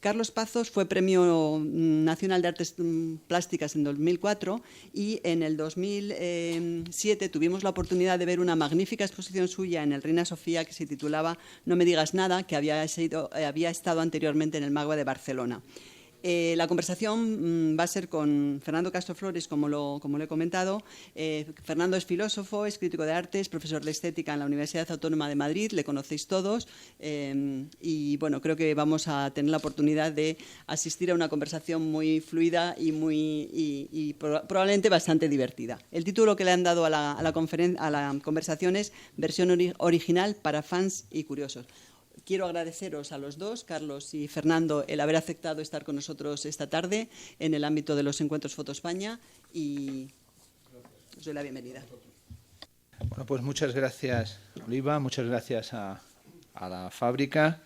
Carlos Pazos fue Premio Nacional de Artes Plásticas en 2004 y en el 2007 tuvimos la oportunidad de ver una magnífica exposición suya en el Reina Sofía que se titulaba No me digas nada, que había estado anteriormente en el MAGUA de Barcelona. La conversación va a ser con Fernando Castro Flores, como lo he comentado. Fernando es filósofo, es crítico de arte, es profesor de estética en la Universidad Autónoma de Madrid, le conocéis todos. Y bueno, creo que vamos a tener la oportunidad de asistir a una conversación muy fluida y probablemente bastante divertida. El título que le han dado a la conversación es Versión original para fans y curiosos. Quiero agradeceros a los dos, Carlos y Fernando, el haber aceptado estar con nosotros esta tarde en el ámbito de los encuentros Foto España y os doy la bienvenida. Bueno, pues muchas gracias, Oliva, muchas gracias a la fábrica,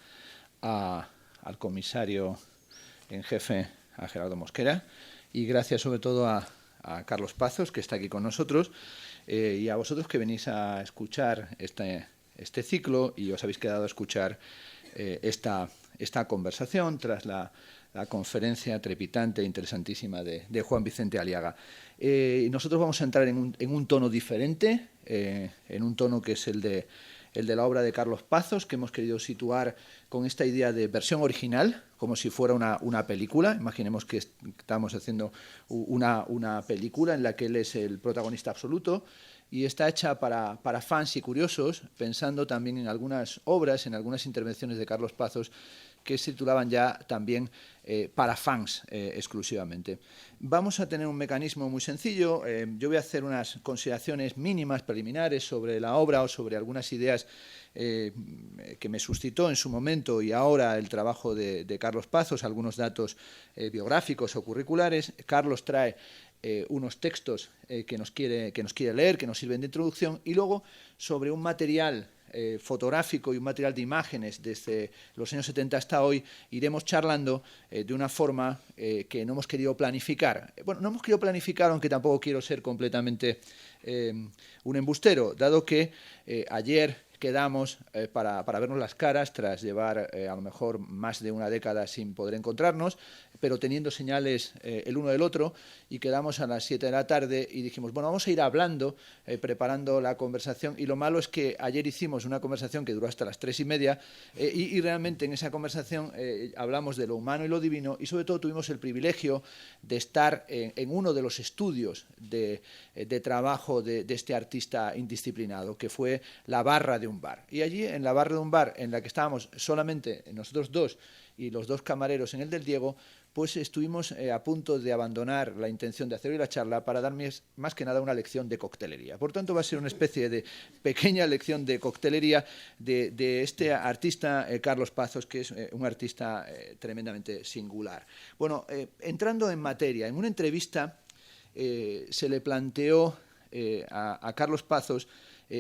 al comisario en jefe, a Gerardo Mosquera, y gracias sobre todo a Carlos Pazos, que está aquí con nosotros, y a vosotros que venís a escuchar este ciclo y os habéis quedado a escuchar esta conversación tras la conferencia trepidante e interesantísima de Juan Vicente Aliaga. Nosotros vamos a entrar en un tono diferente, en un tono que es el de la obra de Carlos Pazos, que hemos querido situar con esta idea de versión original, como si fuera una película. Imaginemos que estamos haciendo una película en la que él es el protagonista absoluto, y está hecha para fans y curiosos, pensando también en algunas obras, en algunas intervenciones de Carlos Pazos que se titulaban ya también para fans exclusivamente. Vamos a tener un mecanismo muy sencillo. Yo voy a hacer unas consideraciones mínimas, preliminares, sobre la obra o sobre algunas ideas que me suscitó en su momento y ahora el trabajo de Carlos Pazos, algunos datos biográficos o curriculares. Carlos trae unos textos que nos quiere leer, que nos sirven de introducción, y luego sobre un material fotográfico y un material de imágenes desde los años 70 hasta hoy iremos charlando de una forma que no hemos querido planificar. Bueno, no hemos querido planificar, aunque tampoco quiero ser completamente un embustero, dado que ayer quedamos para vernos las caras tras llevar a lo mejor más de una década sin poder encontrarnos, pero teniendo señales el uno del otro, y quedamos a las 7 de la tarde y dijimos, bueno, vamos a ir hablando, preparando la conversación, y lo malo es que ayer hicimos una conversación que duró hasta las 3:30 y realmente en esa conversación hablamos de lo humano y lo divino, y sobre todo tuvimos el privilegio de estar en uno de los estudios de trabajo de este artista indisciplinado, que fue la barra de un bar. Y allí, en la barra de un bar, en la que estábamos solamente nosotros dos y los dos camareros en el del Diego, pues estuvimos a punto de abandonar la intención de hacer hoy la charla para darme más que nada una lección de coctelería. Por tanto, va a ser una especie de pequeña lección de coctelería de este artista, Carlos Pazos, que es un artista tremendamente singular. Bueno, entrando en materia, en una entrevista se le planteó a Carlos Pazos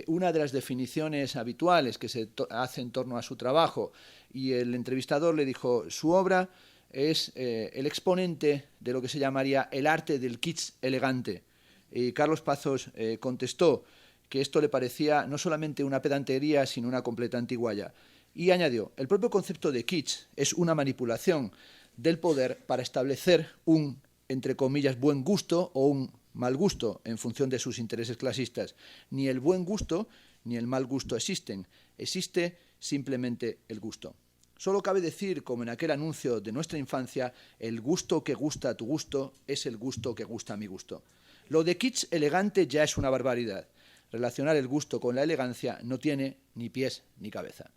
una de las definiciones habituales que se hace en torno a su trabajo, y el entrevistador le dijo: su obra es el exponente de lo que se llamaría el arte del kitsch elegante. Y Carlos Pazos contestó que esto le parecía no solamente una pedantería, sino una completa antigualla. Y añadió: el propio concepto de kitsch es una manipulación del poder para establecer un, entre comillas, buen gusto o un mal gusto en función de sus intereses clasistas. Ni el buen gusto ni el mal gusto existen. Existe simplemente el gusto. Solo cabe decir, como en aquel anuncio de nuestra infancia, el gusto que gusta a tu gusto es el gusto que gusta a mi gusto. Lo de kitsch elegante ya es una barbaridad. Relacionar el gusto con la elegancia no tiene ni pies ni cabeza.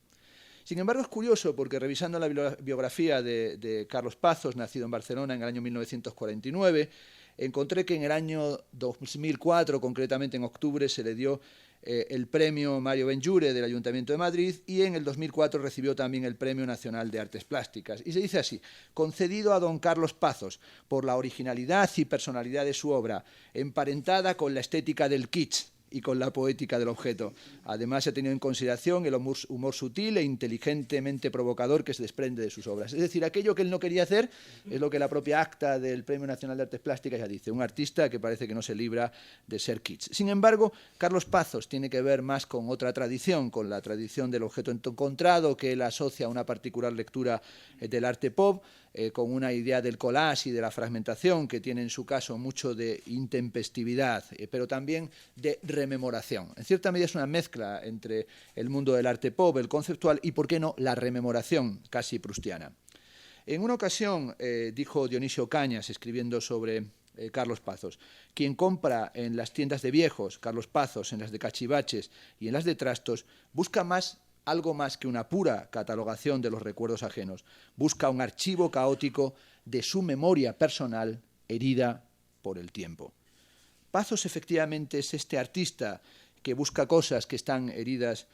Sin embargo, es curioso porque revisando la biografía de Carlos Pazos, nacido en Barcelona en el año 1949, encontré que en el año 2004, concretamente en octubre, se le dio el premio Mario Benlliure del Ayuntamiento de Madrid, y en el 2004 recibió también el Premio Nacional de Artes Plásticas. Y se dice así: concedido a don Carlos Pazos por la originalidad y personalidad de su obra, emparentada con la estética del kitsch y con la poética del objeto. Además, se ha tenido en consideración el humor sutil e inteligentemente provocador que se desprende de sus obras. Es decir, aquello que él no quería hacer es lo que la propia acta del Premio Nacional de Artes Plásticas ya dice: un artista que parece que no se libra de ser kitsch. Sin embargo, Carlos Pazos tiene que ver más con otra tradición, con la tradición del objeto encontrado, que él asocia a una particular lectura del arte pop, con una idea del collage y de la fragmentación, que tiene en su caso mucho de intempestividad, pero también de rememoración. En cierta medida es una mezcla entre el mundo del arte pop, el conceptual, y, ¿por qué no?, la rememoración casi proustiana. En una ocasión dijo Dionisio Cañas, escribiendo sobre Carlos Pazos: quien compra en las tiendas de viejos Carlos Pazos, en las de cachivaches y en las de trastos, busca algo más que una pura catalogación de los recuerdos ajenos. Busca un archivo caótico de su memoria personal herida por el tiempo. Pazos efectivamente es este artista que busca cosas que están heridas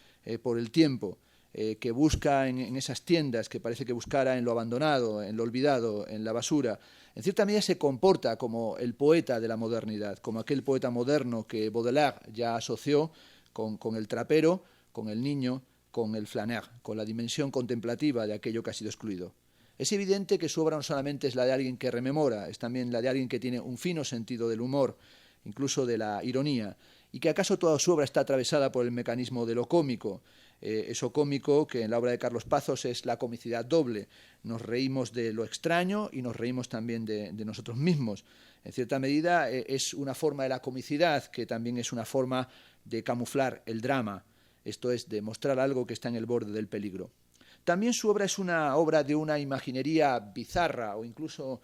por el tiempo, que busca en esas tiendas, que parece que buscara en lo abandonado, en lo olvidado, en la basura. En cierta medida se comporta como el poeta de la modernidad, como aquel poeta moderno que Baudelaire ya asoció con el trapero, con el niño, con el flâneur, con la dimensión contemplativa de aquello que ha sido excluido. Es evidente que su obra no solamente es la de alguien que rememora, es también la de alguien que tiene un fino sentido del humor, incluso de la ironía, y que acaso toda su obra está atravesada por el mecanismo de lo cómico, eso cómico que en la obra de Carlos Pazos es la comicidad doble. Nos reímos de lo extraño y nos reímos también de nosotros mismos. En cierta medida es una forma de la comicidad que también es una forma de camuflar el drama, esto es, de mostrar algo que está en el borde del peligro. También su obra es una obra de una imaginería bizarra o incluso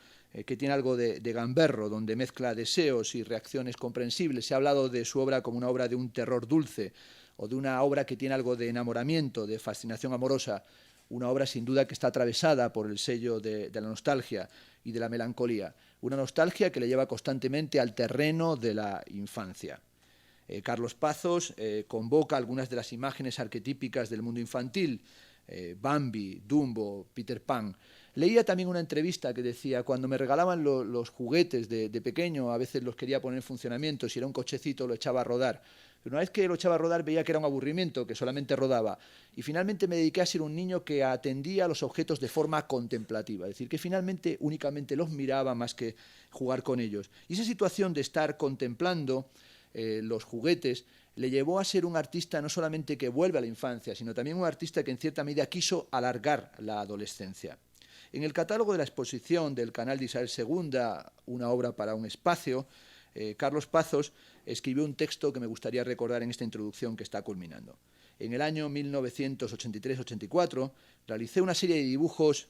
que tiene algo de gamberro, donde mezcla deseos y reacciones comprensibles. Se ha hablado de su obra como una obra de un terror dulce o de una obra que tiene algo de enamoramiento, de fascinación amorosa, una obra sin duda que está atravesada por el sello de la nostalgia y de la melancolía, una nostalgia que le lleva constantemente al terreno de la infancia. Carlos Pazos convoca algunas de las imágenes arquetípicas del mundo infantil, Bambi, Dumbo, Peter Pan. Leía también una entrevista que decía: cuando me regalaban los juguetes de pequeño, a veces los quería poner en funcionamiento, si era un cochecito lo echaba a rodar. Pero una vez que lo echaba a rodar veía que era un aburrimiento, que solamente rodaba. Y finalmente me dediqué a ser un niño que atendía a los objetos de forma contemplativa, es decir, que finalmente únicamente los miraba más que jugar con ellos. Y esa situación de estar contemplando los juguetes le llevó a ser un artista no solamente que vuelve a la infancia, sino también un artista que en cierta medida quiso alargar la adolescencia. En el catálogo de la exposición del Canal de Isabel II, una obra para un espacio, Carlos Pazos escribió un texto que me gustaría recordar en esta introducción que está culminando. En el año 1983-84 realicé una serie de dibujos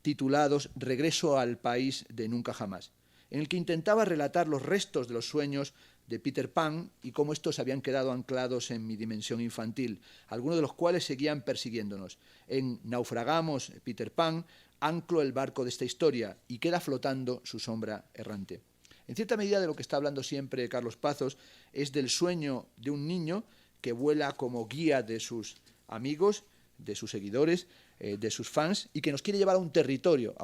titulados Regreso al país de nunca jamás, en el que intentaba relatar los restos de los sueños de Peter Pan y cómo estos habían quedado anclados en mi dimensión infantil, algunos de los cuales seguían persiguiéndonos. En Naufragamos, Peter Pan, anclo el barco de esta historia y queda flotando su sombra errante. En cierta medida de lo que está hablando siempre Carlos Pazos es del sueño de un niño que vuela como guía de sus amigos, de sus seguidores, de sus fans, y que nos quiere llevar a un territorio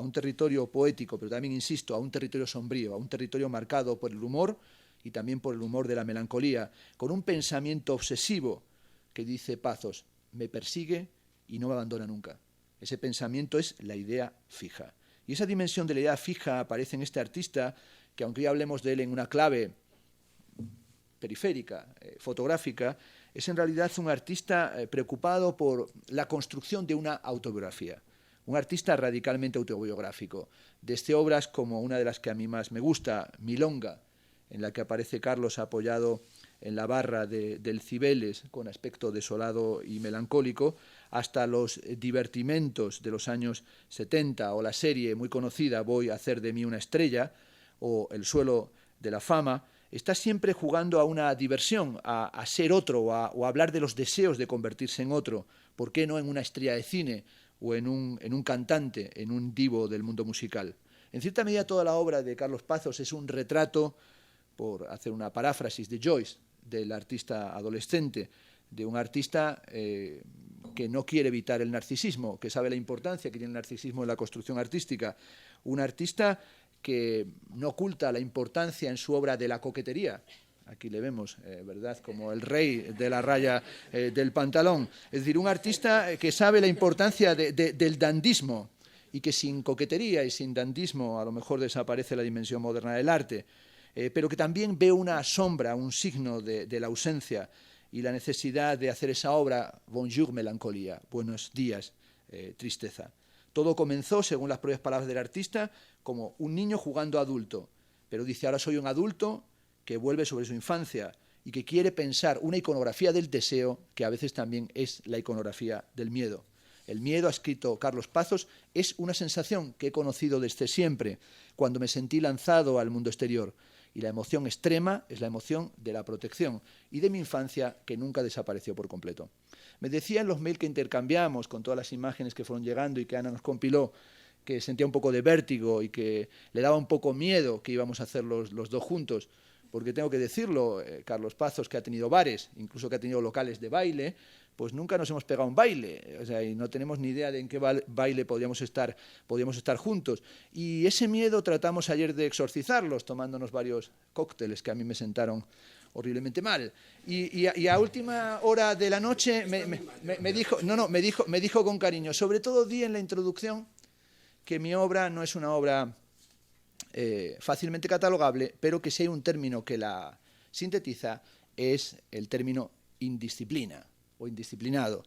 poético, pero también, insisto, a un territorio sombrío, a un territorio marcado por el humor y también por el humor de la melancolía, con un pensamiento obsesivo que, dice Pazos, me persigue y no me abandona nunca. Ese pensamiento es la idea fija. Y esa dimensión de la idea fija aparece en este artista que, aunque hoy hablemos de él en una clave periférica, fotográfica, es en realidad un artista preocupado por la construcción de una autobiografía. Un artista radicalmente autobiográfico. Desde obras como una de las que a mí más me gusta, Milonga, en la que aparece Carlos apoyado en la barra del Cibeles con aspecto desolado y melancólico, hasta los divertimentos de los años 70 o la serie muy conocida Voy a hacer de mí una estrella o El suelo de la fama, está siempre jugando a una diversión, a ser otro o a hablar de los deseos de convertirse en otro, ¿por qué no en una estrella de cine o en un cantante, en un divo del mundo musical? En cierta medida toda la obra de Carlos Pazos es un retrato, por hacer una paráfrasis de Joyce, del artista adolescente, de un artista que no quiere evitar el narcisismo, que sabe la importancia que tiene el narcisismo en la construcción artística, un artista que no oculta la importancia en su obra de la coquetería. Aquí le vemos, ¿verdad?, como el rey de la raya del pantalón. Es decir, un artista que sabe la importancia del dandismo y que sin coquetería y sin dandismo a lo mejor desaparece la dimensión moderna del arte, pero que también ve una sombra, un signo de la ausencia y la necesidad de hacer esa obra, bonjour melancolía, buenos días tristeza. Todo comenzó, según las propias palabras del artista, como un niño jugando a adulto. Pero dice, ahora soy un adulto que vuelve sobre su infancia y que quiere pensar una iconografía del deseo que a veces también es la iconografía del miedo. El miedo, ha escrito Carlos Pazos, es una sensación que he conocido desde siempre, cuando me sentí lanzado al mundo exterior. Y la emoción extrema es la emoción de la protección y de mi infancia, que nunca desapareció por completo. Me decía en los mails que intercambiamos con todas las imágenes que fueron llegando y que Ana nos compiló, que sentía un poco de vértigo y que le daba un poco miedo que íbamos a hacer los dos juntos, porque tengo que decirlo, Carlos Pazos, que ha tenido bares, incluso que ha tenido locales de baile, pues nunca nos hemos pegado un baile, o sea, y no tenemos ni idea de en qué baile podíamos estar juntos. Y ese miedo tratamos ayer de exorcizarlos, tomándonos varios cócteles que a mí me sentaron horriblemente mal. Y a última hora de la noche me dijo con cariño, sobre todo di en la introducción que mi obra no es una obra fácilmente catalogable, pero que si hay un término que la sintetiza es el término indisciplina o indisciplinado.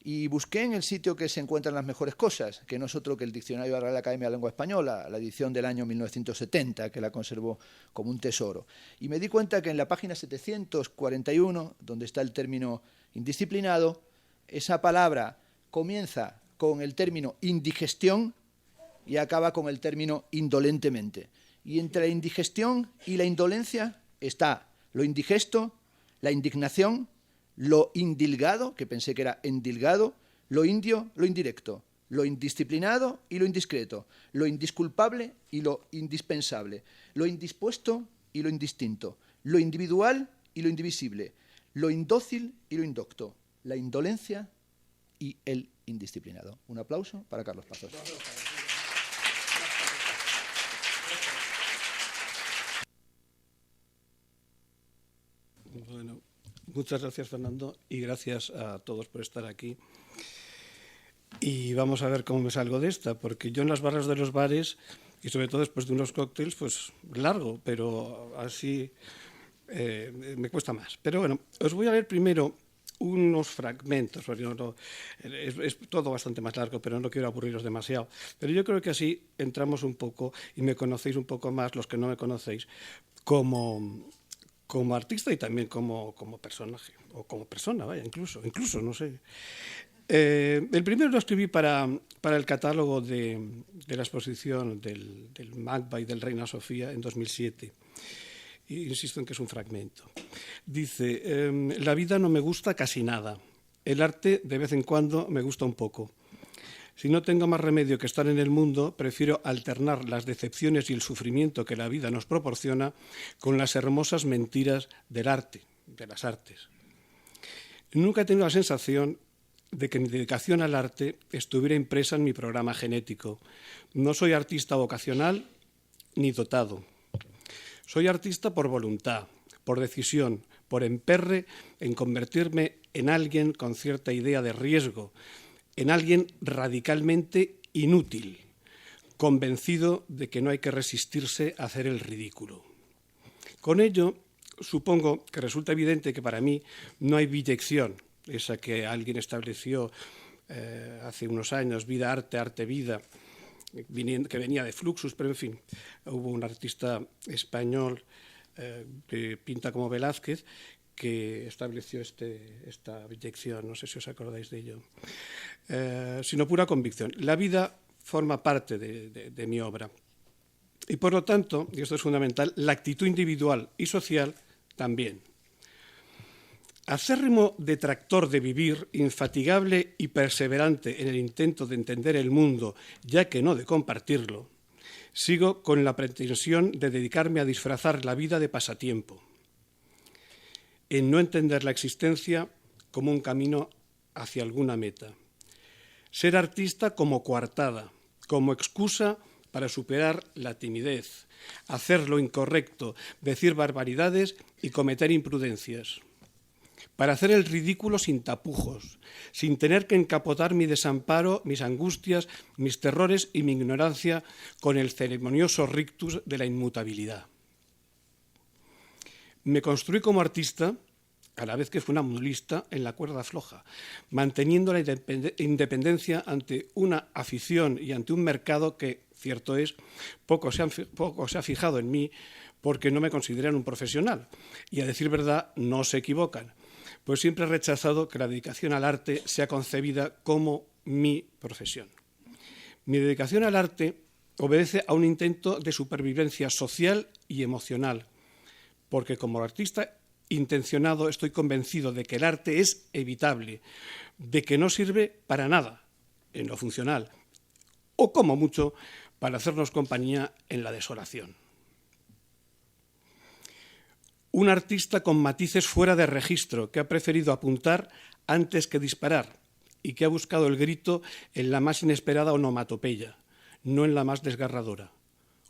Y busqué en el sitio que se encuentran las mejores cosas, que no es otro que el Diccionario de la Real Academia de la Lengua Española, la edición del año 1970, que la conservó como un tesoro. Y me di cuenta que en la página 741, donde está el término indisciplinado, esa palabra comienza con el término indigestión y acaba con el término indolentemente. Y entre la indigestión y la indolencia está lo indigesto, la indignación, lo indilgado, que pensé que era endilgado, lo indio, lo indirecto, lo indisciplinado y lo indiscreto, lo indisculpable y lo indispensable, lo indispuesto y lo indistinto, lo individual y lo indivisible, lo indócil y lo indocto, la indolencia y el indisciplinado. Un aplauso para Carlos Pazos. Bueno, muchas gracias, Fernando, y gracias a todos por estar aquí. Y vamos a ver cómo me salgo de esta, porque yo en las barras de los bares, y sobre todo después de unos cócteles, pues largo, pero así me cuesta más. Pero bueno, os voy a leer primero unos fragmentos, porque es todo bastante más largo, pero no quiero aburriros demasiado. Pero yo creo que así entramos un poco y me conocéis un poco más, los que no me conocéis, como artista y también como personaje, o como persona, vaya, incluso, no sé. El primero lo escribí para el catálogo de la exposición del MACBA y del Reina Sofía en 2007. Y insisto en que es un fragmento. Dice, la vida no me gusta casi nada. El arte de vez en cuando me gusta un poco. Si no tengo más remedio que estar en el mundo, prefiero alternar las decepciones y el sufrimiento que la vida nos proporciona con las hermosas mentiras del arte, de las artes. Nunca he tenido la sensación de que mi dedicación al arte estuviera impresa en mi programa genético. No soy artista vocacional ni dotado. Soy artista por voluntad, por decisión, por emperre en convertirme en alguien con cierta idea de riesgo, en alguien radicalmente inútil, convencido de que no hay que resistirse a hacer el ridículo. Con ello, supongo que resulta evidente que para mí no hay biyección, esa que alguien estableció hace unos años, vida-arte, arte-vida, que venía de Fluxus, pero en fin, hubo un artista español que pinta como Velázquez, que estableció esta biyección, no sé si os acordáis de ello, sino pura convicción. La vida forma parte de mi obra. Y por lo tanto, y esto es fundamental, la actitud individual y social también. Acérrimo detractor de vivir, infatigable y perseverante en el intento de entender el mundo, ya que no de compartirlo, sigo con la pretensión de dedicarme a disfrazar la vida de pasatiempo, en no entender la existencia como un camino hacia alguna meta. Ser artista como coartada, como excusa para superar la timidez, hacer lo incorrecto, decir barbaridades y cometer imprudencias. Para hacer el ridículo sin tapujos, sin tener que encapotar mi desamparo, mis angustias, mis terrores y mi ignorancia con el ceremonioso rictus de la inmutabilidad. Me construí como artista a la vez que funambulista en la cuerda floja, manteniendo la independencia ante una afición y ante un mercado que, cierto es, poco se ha fijado en mí porque no me consideran un profesional. Y a decir verdad, no se equivocan, pues siempre he rechazado que la dedicación al arte sea concebida como mi profesión. Mi dedicación al arte obedece a un intento de supervivencia social y emocional, porque como artista intencionado estoy convencido de que el arte es evitable, de que no sirve para nada en lo funcional, o como mucho para hacernos compañía en la desolación. Un artista con matices fuera de registro, que ha preferido apuntar antes que disparar y que ha buscado el grito en la más inesperada onomatopeya, no en la más desgarradora.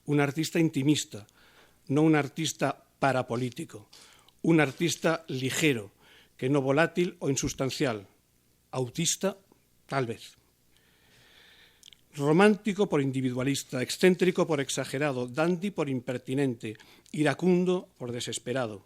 Un artista intimista, no un artista parapolítico. Un artista ligero, que no volátil o insustancial. Autista, tal vez. Romántico por individualista, excéntrico por exagerado, dandy por impertinente, iracundo por desesperado.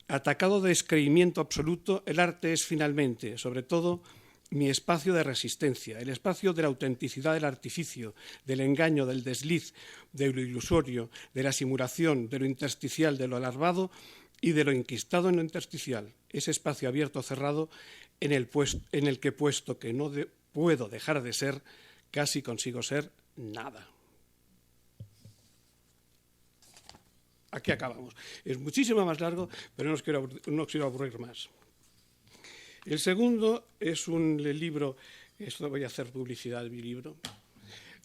Atacado de descreimiento absoluto, el arte es finalmente, sobre todo, mi espacio de resistencia, el espacio de la autenticidad del artificio, del engaño, del desliz, de lo ilusorio, de la simulación, de lo intersticial, de lo alarmado y de lo enquistado en lo intersticial. Ese espacio abierto o cerrado en el que, puesto que no puedo dejar de ser, casi consigo ser nada. Aquí acabamos. Es muchísimo más largo, pero no os quiero aburrir más. El segundo es un libro, esto voy a hacer publicidad de mi libro.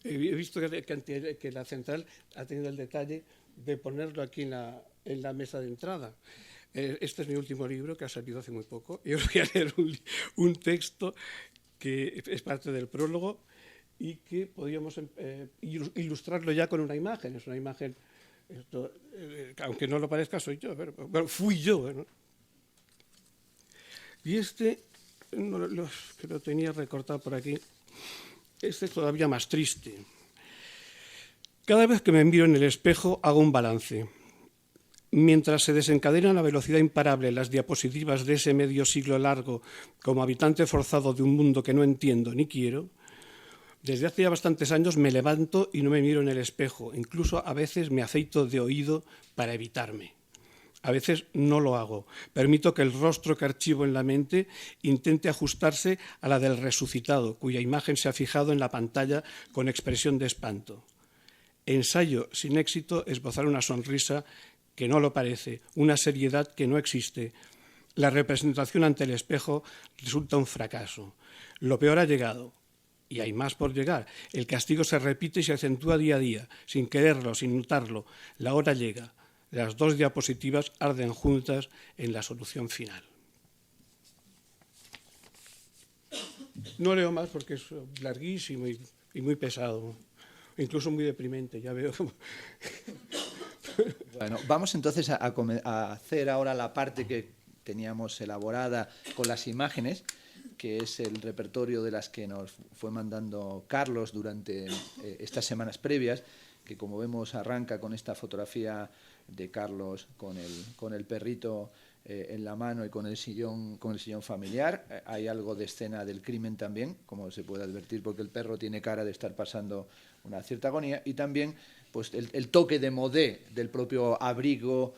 He visto que la central ha tenido el detalle de ponerlo aquí en la mesa de entrada. Este es mi último libro, que ha salido hace muy poco, y os voy a leer un texto que es parte del prólogo y que podríamos ilustrarlo ya con una imagen. Es una imagen, aunque no lo parezca, soy yo, pero fui yo, ¿no? Y este, que lo tenía recortado por aquí, este es todavía más triste. Cada vez que me miro en el espejo hago un balance. Mientras se desencadenan a velocidad imparable las diapositivas de ese medio siglo largo como habitante forzado de un mundo que no entiendo ni quiero, desde hace ya bastantes años me levanto y no me miro en el espejo. Incluso a veces me afeito de oído para evitarme. A veces no lo hago. Permito que el rostro que archivo en la mente intente ajustarse a la del resucitado, cuya imagen se ha fijado en la pantalla con expresión de espanto. Ensayo sin éxito esbozar una sonrisa que no lo parece, una seriedad que no existe. La representación ante el espejo resulta un fracaso. Lo peor ha llegado, y hay más por llegar. El castigo se repite y se acentúa día a día, sin quererlo, sin notarlo. La hora llega. Las dos diapositivas arden juntas en la solución final. No leo más porque es larguísimo y muy pesado, incluso muy deprimente, ya veo. Bueno, vamos entonces a hacer ahora la parte que teníamos elaborada con las imágenes, que es el repertorio de las que nos fue mandando Carlos durante estas semanas previas, que como vemos arranca con esta fotografía de Carlos con el perrito en la mano y con el sillón familiar. Hay algo de escena del crimen también, como se puede advertir, porque el perro tiene cara de estar pasando una cierta agonía, y también pues el toque de modé del propio abrigo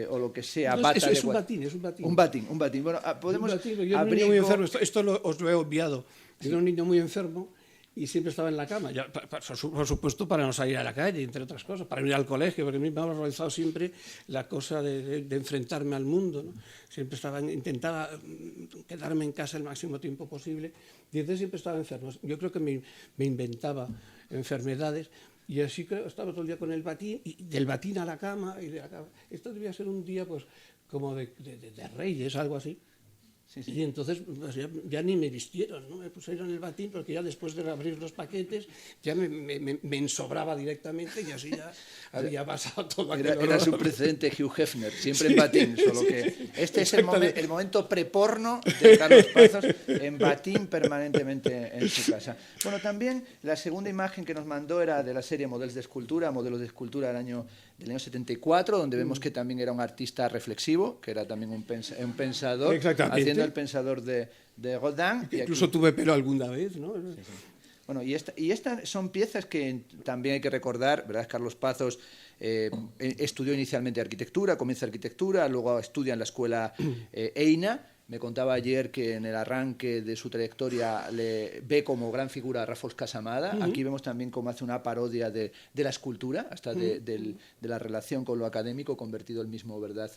o lo que sea. No, es un batín. Un batín. Bueno, podemos... Yo era un niño muy enfermo, esto os lo he obviado. Era un niño muy enfermo y siempre estaba en la cama, ya, por supuesto para no salir a la calle, entre otras cosas, para ir al colegio, porque a mí me ha horrorizado siempre la cosa de enfrentarme al mundo, ¿no? Siempre intentaba quedarme en casa el máximo tiempo posible, y entonces siempre estaba enfermo. Yo creo que me inventaba enfermedades, y así que estaba todo el día con el batín, y del batín a la cama, y de la cama. Esto debía ser un día pues como de Reyes, algo así. Sí. Y entonces pues, ya ni me vistieron, ¿no? Me pusieron el batín porque ya después de abrir los paquetes ya me ensobraba directamente, y así ya había pasado todo aquel horror. Era su precedente Hugh Hefner, siempre en batín, solo que este es el momento preporno de Carlos Pazos, en batín permanentemente en su casa. Bueno, también la segunda imagen que nos mandó era de la serie Modelos de Escultura del año del año 74, donde vemos que también era un artista reflexivo, que era también un pensador, haciendo el pensador de Rodin. Incluso tuve pelo alguna vez, ¿no? Sí, sí. Bueno, y estas son piezas que también hay que recordar, ¿verdad? Carlos Pazos estudió inicialmente arquitectura, comienza arquitectura, luego estudia en la escuela EINA. Me contaba ayer que en el arranque de su trayectoria le ve como gran figura a Rafols Casamada. Aquí vemos también cómo hace una parodia de la escultura, hasta de la relación con lo académico, convertido él mismo, ¿verdad?,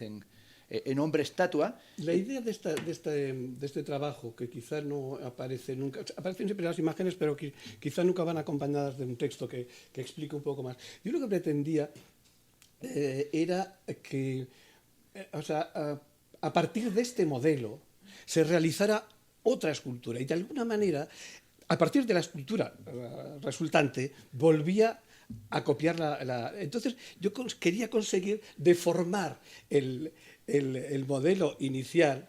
en hombre estatua. La idea de este trabajo, que quizá no aparece nunca, aparecen siempre las imágenes, pero quizá nunca van acompañadas de un texto que explique un poco más. Yo lo que pretendía era que, a partir de este modelo se realizara otra escultura y de alguna manera, a partir de la escultura resultante, volvía a copiar Entonces yo quería conseguir deformar el modelo inicial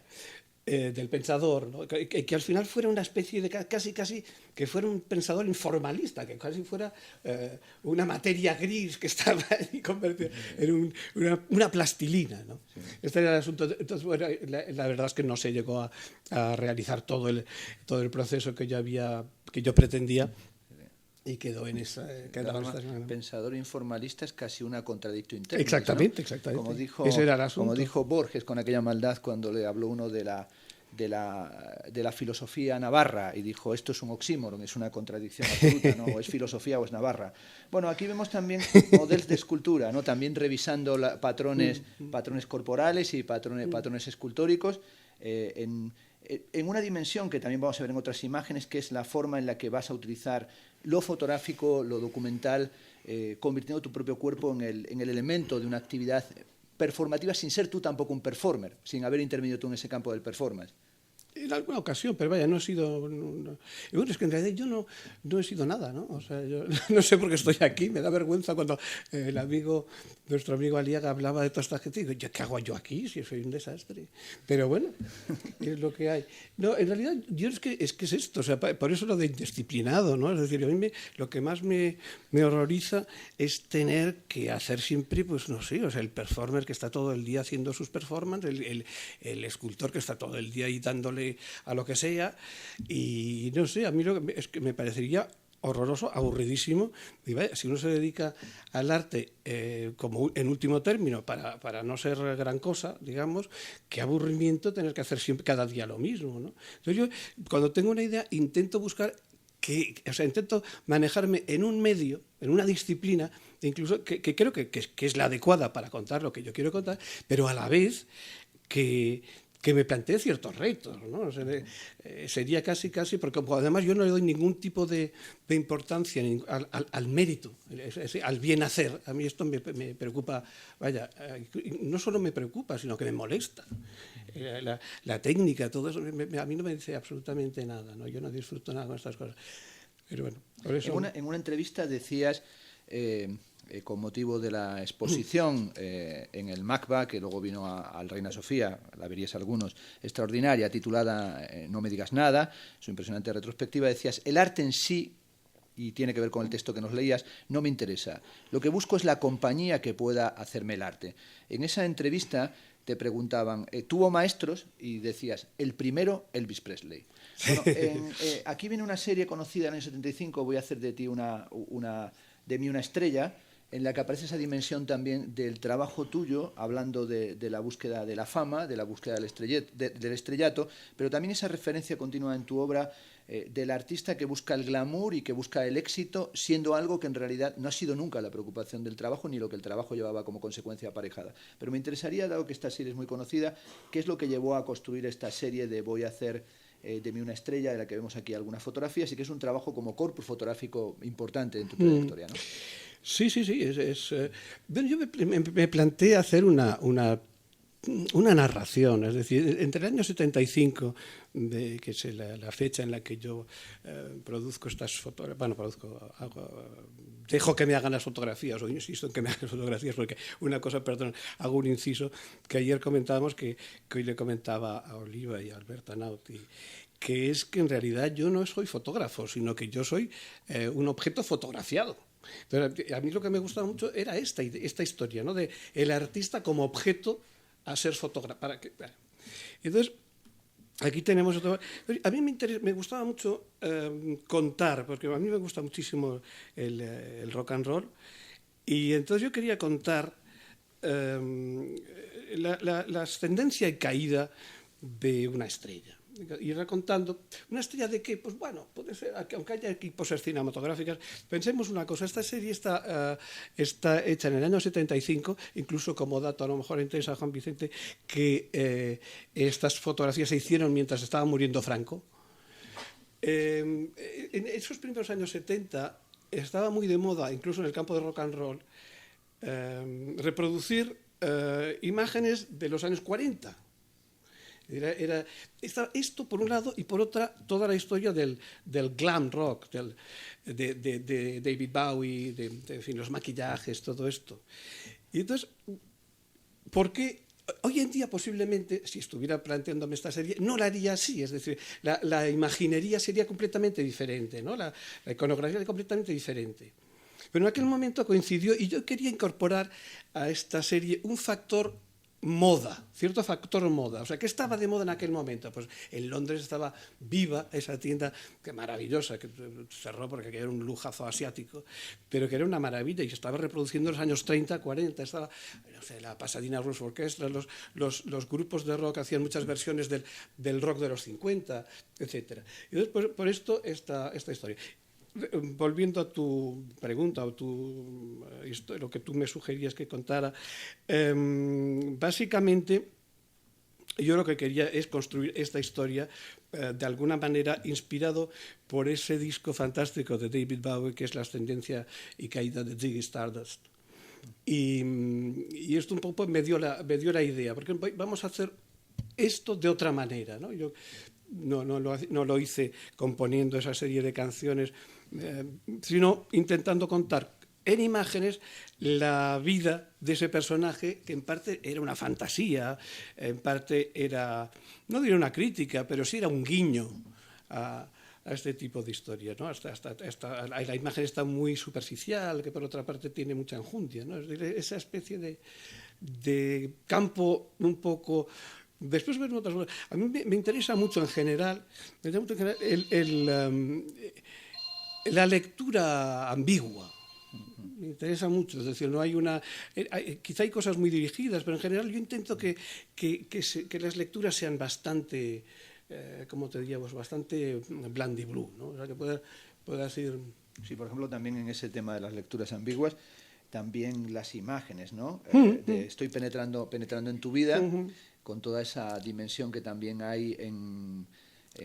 del pensador, ¿no? que al final fuera una especie de casi que fuera un pensador informalista, que casi fuera una materia gris que estaba ahí convertida en una plastilina, ¿no? Sí. Este era el asunto. Entonces, bueno, la verdad es que no se llegó a realizar todo el proceso que yo pretendía. Y quedó en esa... pensador informalista es casi una contradictio interna. Exactamente, ¿no? exactamente. Ese era el asunto. Como dijo Borges con aquella maldad cuando le habló uno de la filosofía navarra y dijo, esto es un oxímoron, es una contradicción absoluta, ¿no? O es filosofía o es navarra. Bueno, aquí vemos también modelos de escultura, ¿no? También revisando patrones corporales y patrones escultóricos en una dimensión que también vamos a ver en otras imágenes, que es la forma en la que vas a utilizar lo fotográfico, lo documental, convirtiendo tu propio cuerpo en el elemento de una actividad performativa sin ser tú tampoco un performer, sin haber intervenido tú en ese campo del performance. En alguna ocasión, pero vaya, no he sido... Bueno, es que en realidad yo no he sido nada, ¿no? O sea, yo no sé por qué estoy aquí, me da vergüenza cuando nuestro amigo Aliaga hablaba de toda esta gente, y digo, ¿qué hago yo aquí si soy un desastre? Pero bueno, es lo que hay. No, en realidad, yo es que es esto, o sea, por eso lo de indisciplinado, ¿no? Es decir, a mí lo que más me horroriza es tener que hacer siempre, pues no sé, o sea, el performer que está todo el día haciendo sus performances, el escultor que está todo el día ahí dándole a lo que sea, y no sé, a mí es que me parecería horroroso, aburridísimo. Y vaya, si uno se dedica al arte como en último término para no ser gran cosa, digamos, qué aburrimiento tener que hacer siempre cada día lo mismo, ¿no? Entonces yo, cuando tengo una idea, intento buscar intento manejarme en un medio, en una disciplina, incluso que creo que es la adecuada para contar lo que yo quiero contar, pero a la vez que me plantee ciertos retos, ¿no? O sea, sería casi, porque además yo no le doy ningún tipo de importancia al mérito, al bien hacer. A mí esto me preocupa, vaya, no solo me preocupa, sino que me molesta. La técnica, todo eso, a mí no me dice absolutamente nada, ¿no? Yo no disfruto nada con estas cosas. Pero bueno, por eso... En una entrevista decías... con motivo de la exposición en el MACBA, que luego vino al Reina Sofía, la veríais algunos, extraordinaria, titulada No me digas nada, su impresionante retrospectiva, decías, el arte en sí, y tiene que ver con el texto que nos leías, no me interesa. Lo que busco es la compañía que pueda hacerme el arte. En esa entrevista te preguntaban, ¿tuvo maestros? Y decías, el primero, Elvis Presley. Bueno, aquí viene una serie conocida en el 75, voy a hacer de ti de mí una estrella, en la que aparece esa dimensión también del trabajo tuyo, hablando de la búsqueda de la fama, de la búsqueda del estrellato, pero también esa referencia continua en tu obra del artista que busca el glamour y que busca el éxito, siendo algo que en realidad no ha sido nunca la preocupación del trabajo, ni lo que el trabajo llevaba como consecuencia aparejada. Pero me interesaría, dado que esta serie es muy conocida, ¿qué es lo que llevó a construir esta serie de Voy a hacer de mí una estrella, de la que vemos aquí algunas fotografías, y que es un trabajo como corpus fotográfico importante en tu trayectoria, ¿no? Sí. Bueno, yo me planteé hacer una narración, es decir, entre el año 75, que es la fecha en la que yo produzco estas fotografías, dejo que me hagan las fotografías, o insisto en que me hagan las fotografías, porque hago un inciso, que ayer comentábamos, que hoy le comentaba a Oliva y a Alberta Nauti, que es que en realidad yo no soy fotógrafo, sino que yo soy un objeto fotografiado. Entonces, a mí lo que me gustaba mucho era esta historia, ¿no? De el artista como objeto a ser fotografiado. Entonces, aquí tenemos otro. A mí me gustaba mucho contar, porque a mí me gusta muchísimo el rock and roll, y entonces yo quería contar la ascendencia y caída de una estrella. Ir contando una estrella de que, pues bueno, puede ser, aunque haya aquí poses cinematográficas, pensemos una cosa, esta serie está hecha en el año 75, incluso como dato a lo mejor interesa a Juan Vicente, que estas fotografías se hicieron mientras estaba muriendo Franco. En esos primeros años 70 estaba muy de moda, incluso en el campo de rock and roll, reproducir imágenes de los años 40. Esto por un lado, y por otra toda la historia del glam rock, de David Bowie, en fin, los maquillajes, todo esto. Y entonces, ¿por qué hoy en día posiblemente, si estuviera planteándome esta serie, no la haría así? Es decir, la imaginería sería completamente diferente, ¿no? La iconografía sería completamente diferente. Pero en aquel momento coincidió, y yo quería incorporar a esta serie un factor moda, cierto factor moda. O sea, ¿qué estaba de moda en aquel momento? Pues en Londres estaba Viva, esa tienda que maravillosa, que cerró porque era un lujazo asiático, pero que era una maravilla y se estaba reproduciendo en los años 30, 40, estaba, no sé, la Pasadena Rose Orchestra, los grupos de rock hacían muchas versiones del rock de los 50, etc. Y entonces, por esto, esta historia. Volviendo a tu pregunta o lo que tú me sugerías que contara, básicamente yo lo que quería es construir esta historia de alguna manera inspirado por ese disco fantástico de David Bowie que es La ascendencia y caída de Ziggy Stardust. Y esto un poco me dio la idea, porque vamos a hacer esto de otra manera, ¿no? Yo no lo hice componiendo esa serie de canciones, sino intentando contar en imágenes la vida de ese personaje, que en parte era una fantasía, en parte era, no diría una crítica, pero sí era un guiño a este tipo de historias, ¿no? La imagen está muy superficial, que por otra parte tiene mucha enjundia, ¿no? Es decir, esa especie de campo un poco. Después ver otras cosas. A mí me interesa mucho en general, la lectura ambigua. Me interesa mucho, es decir, no hay una. Quizá hay cosas muy dirigidas, pero en general yo intento que las lecturas sean bastante, como te diría, pues bastante blandiblue, ¿no? O sea, que puedas ir. Sí, por ejemplo, también en ese tema de las lecturas ambiguas, también las imágenes, ¿no? Estoy penetrando en tu vida, con toda esa dimensión que también hay en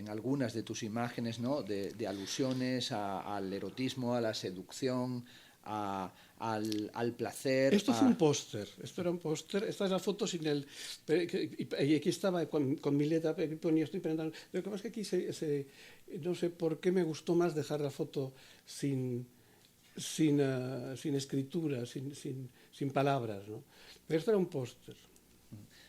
algunas de tus imágenes, ¿no? De alusiones al erotismo, a la seducción, al placer. Esto fue un póster, esto era un póster. Esta es la foto sin el. Y aquí estaba con mi letra, ponía estoy pensando. Lo que pasa es que aquí no sé por qué me gustó más dejar la foto sin escritura, sin palabras, ¿no? Pero esto era un póster.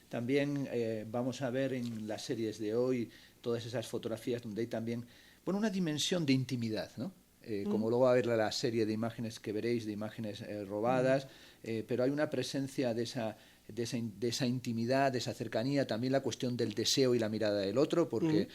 También vamos a ver en las series de hoy todas esas fotografías donde hay también, bueno, una dimensión de intimidad, ¿no? Como luego va a ver la serie de imágenes que veréis, de imágenes robadas, pero hay una presencia de esa intimidad, de esa cercanía, también la cuestión del deseo y la mirada del otro, porque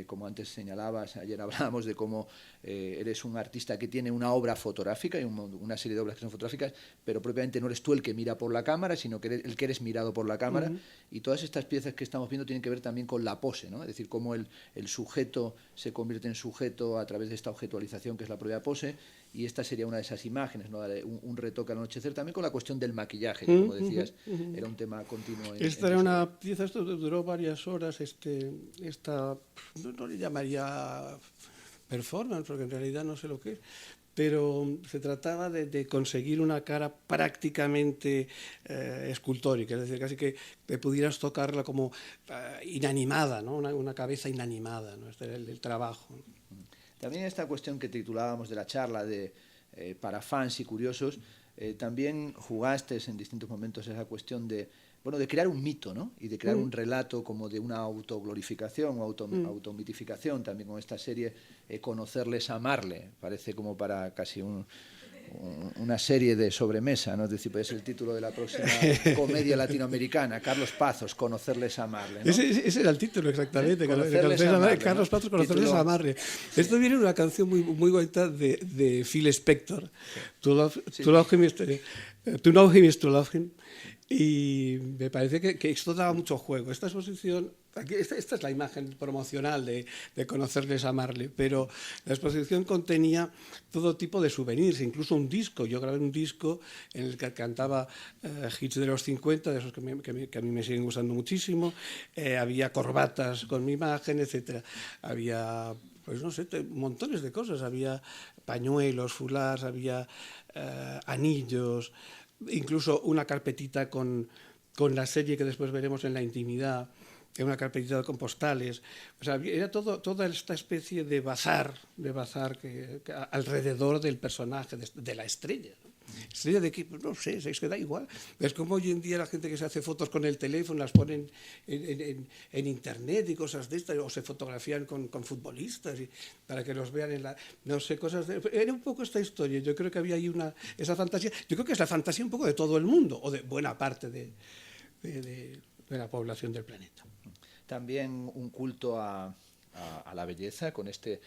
como antes señalabas, ayer hablábamos de cómo eres un artista que tiene una obra fotográfica y una serie de obras que son fotográficas, pero propiamente no eres tú el que mira por la cámara, sino que el que eres mirado por la cámara, y todas estas piezas que estamos viendo tienen que ver también con la pose, ¿no? Es decir, cómo el sujeto se convierte en sujeto a través de esta objetualización que es la propia pose, y esta sería una de esas imágenes, ¿no? Un retoque al anochecer, también con la cuestión del maquillaje, que como decías, era un tema continuo. Esta era una pieza, esto duró varias horas, esta no le llamaría performance, porque en realidad no sé lo que es, pero se trataba de conseguir una cara prácticamente escultórica, es decir, casi que pudieras tocarla como inanimada, ¿no? Una cabeza inanimada, ¿no? Este era el trabajo. También esta cuestión que titulábamos de la charla de para fans y curiosos, también jugaste en distintos momentos esa cuestión de crear un mito, ¿no? Y de crear un relato como de una autoglorificación o automitificación, también con esta serie, conocerles, amarle, parece como para casi una serie de sobremesa, ¿no? Es decir, puede ser el título de la próxima comedia latinoamericana, Carlos Pazos, Conocerles, Amarle, ¿no? Ese era el título, exactamente. Conocerles, Amarle, Carlos Pazos, Conocerles, Amarle. Esto viene de una canción muy bonita de Phil Spector. To love him is to know him is to love him. Y me parece que esto daba mucho juego. Esta exposición, esta es la imagen promocional de Conocerles, Amarle, pero la exposición contenía todo tipo de souvenirs, incluso un disco. Yo grabé un disco en el que cantaba hits de los 50, de esos que a mí me siguen gustando muchísimo. Había corbatas con mi imagen, etcétera. Había, pues no sé, montones de cosas. Había pañuelos, fulars, había anillos, incluso una carpetita con la serie que después veremos en la intimidad, una carpetita con postales. O sea, era toda esta especie de bazar que alrededor del personaje, de la estrella. Estrella de equipo, no sé, es que da igual. Es como hoy en día la gente que se hace fotos con el teléfono, las ponen en internet y cosas de estas, o se fotografían con futbolistas para que los vean no sé, cosas de... Era un poco esta historia. Yo creo que había ahí esa fantasía. Yo creo que es la fantasía un poco de todo el mundo, o de buena parte de la población del planeta. También un culto a la belleza, con este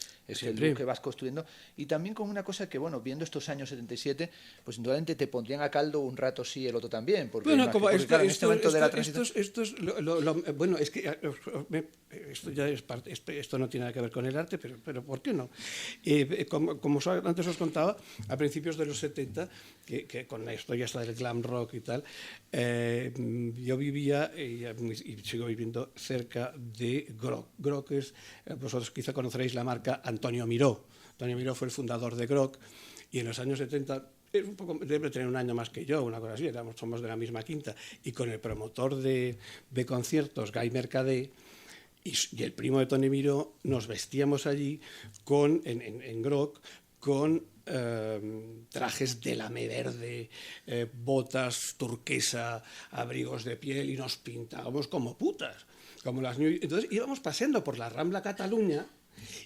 look que vas construyendo, y también con una cosa que, bueno, viendo estos años 77, pues indudablemente te pondrían a caldo un rato sí, el otro también, porque, bueno, claro, en este momento de la transición... Bueno, es que esto ya es parte, esto no tiene nada que ver con el arte, pero ¿por qué no? Como antes os contaba, a principios de los 70, que con la historia esta del glam rock y tal, yo vivía y sigo viviendo cerca de Grog. Grog es, vosotros quizá conoceréis la marca Antonio Miró. Antonio Miró fue el fundador de Grog, y en los años 70, debe tener un año más que yo, una cosa así, somos de la misma quinta, y con el promotor de conciertos, Guy Mercader, y el primo de Tony Miró, nos vestíamos allí en Grog con trajes de lame verde, botas turquesa, abrigos de piel, y nos pintábamos como putas. Entonces íbamos paseando por la Rambla Cataluña,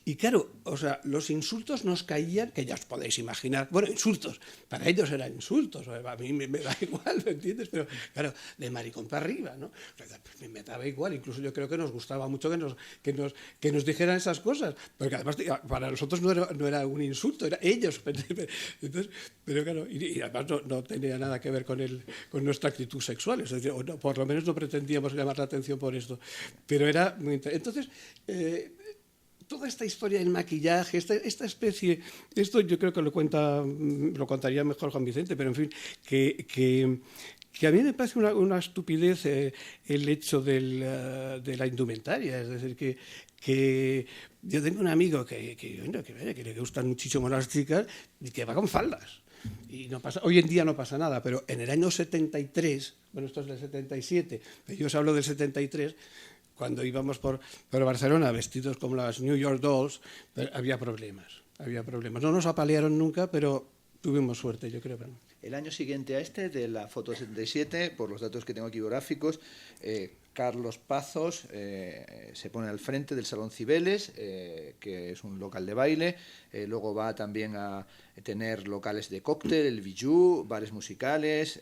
y claro, o sea, los insultos nos caían, que ya os podéis imaginar. Bueno, insultos, para ellos eran insultos, a mí me da igual, ¿me entiendes? Pero claro, de maricón para arriba, ¿no? Me daba igual, incluso yo creo que nos gustaba mucho que nos dijeran esas cosas, porque además para nosotros no era un insulto, era ellos. Entonces, pero claro, y además no tenía nada que ver con nuestra actitud sexual, es decir, por lo menos no pretendíamos llamar la atención por esto, pero era muy interesante. Entonces, toda esta historia del maquillaje, esta especie, esto yo creo que lo contaría mejor Juan Vicente, pero en fin, que a mí me parece una estupidez el hecho de la indumentaria. Es decir, que yo tengo un amigo que le gustan muchísimo las chicas y que va con faldas. Y hoy en día no pasa nada, pero en el año 73, bueno, esto es del 77, pero yo os hablo del 73, cuando íbamos por Barcelona vestidos como las New York Dolls, había problemas. No nos apalearon nunca, pero tuvimos suerte, yo creo. El año siguiente a este, de la foto 77, por los datos que tengo aquí biográficos, Carlos Pazos se pone al frente del Salón Cibeles, que es un local de baile. Luego va también a tener locales de cóctel, el Bijou, bares musicales.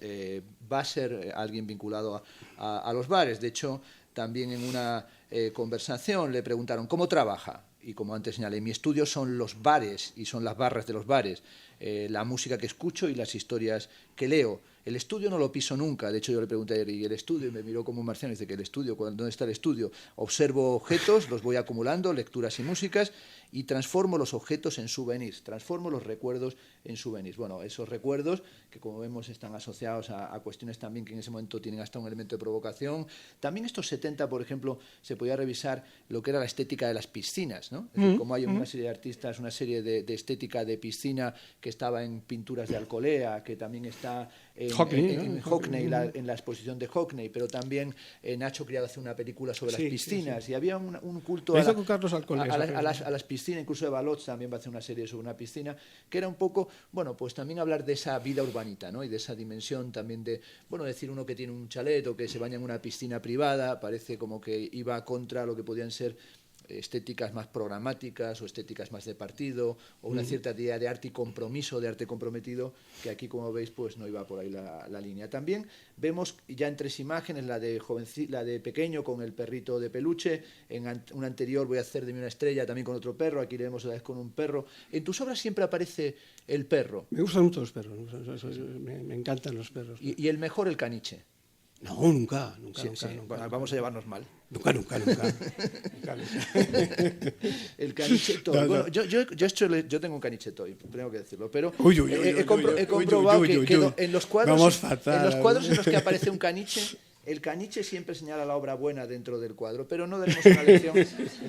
Va a ser alguien vinculado a los bares. De hecho, también en una conversación le preguntaron ¿cómo trabaja? Y como antes señalé, mi estudio son los bares y son las barras de los bares, la música que escucho y las historias que leo. El estudio no lo piso nunca. De hecho, yo le pregunté ayer, ¿y el estudio? Y me miró como un marciano y dice que el estudio, ¿dónde está el estudio? Observo objetos, los voy acumulando, lecturas y músicas, y transformo los objetos en souvenirs, transformo los recuerdos en souvenirs. Bueno, esos recuerdos que, como vemos, están asociados a cuestiones también que en ese momento tienen hasta un elemento de provocación. También estos 70, por ejemplo, se podía revisar lo que era la estética de las piscinas, ¿no? Es decir, como hay una serie de artistas, una serie de estética de piscina que estaba en pinturas de Alcolea, que también está en Hockney, en la exposición de Hockney, pero también Nacho Criado hace una película sobre las piscinas, y había un culto a las piscinas, incluso de Baloch también va a hacer una serie sobre una piscina, que era un poco, bueno, pues también hablar de esa vida urbanita, ¿no? Y de esa dimensión también de, bueno, decir uno que tiene un chalet o que se baña en una piscina privada, parece como que iba contra lo que podían ser estéticas más programáticas o estéticas más de partido, o una cierta idea de arte y compromiso, de arte comprometido, que aquí, como veis, pues no iba por ahí la línea. También vemos ya en 3 imágenes la de pequeño con el perrito de peluche, en una anterior Voy a hacer de mí una estrella también con otro perro, aquí le vemos a la vez con un perro. En tus obras siempre aparece el perro. Me gustan mucho los perros, me encantan los perros. Y el mejor, el caniche. No, nunca. Bueno, vamos a llevarnos mal. Nunca. El caniche toy. No. Bueno, yo tengo un caniche toy, tengo que decirlo, pero he uy, comprobado uy, que uy. en los cuadros, Vamos fatal. en los cuadros en los que aparece un caniche, el caniche siempre señala la obra buena dentro del cuadro, pero no daremos una lección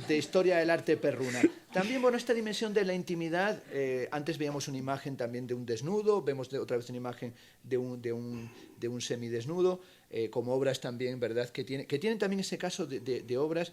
de historia del arte perruna. También, bueno, esta dimensión de la intimidad, antes veíamos una imagen también de un desnudo, vemos otra vez una imagen de un semidesnudo, como obras también, ¿verdad?, que tienen también ese caso de obras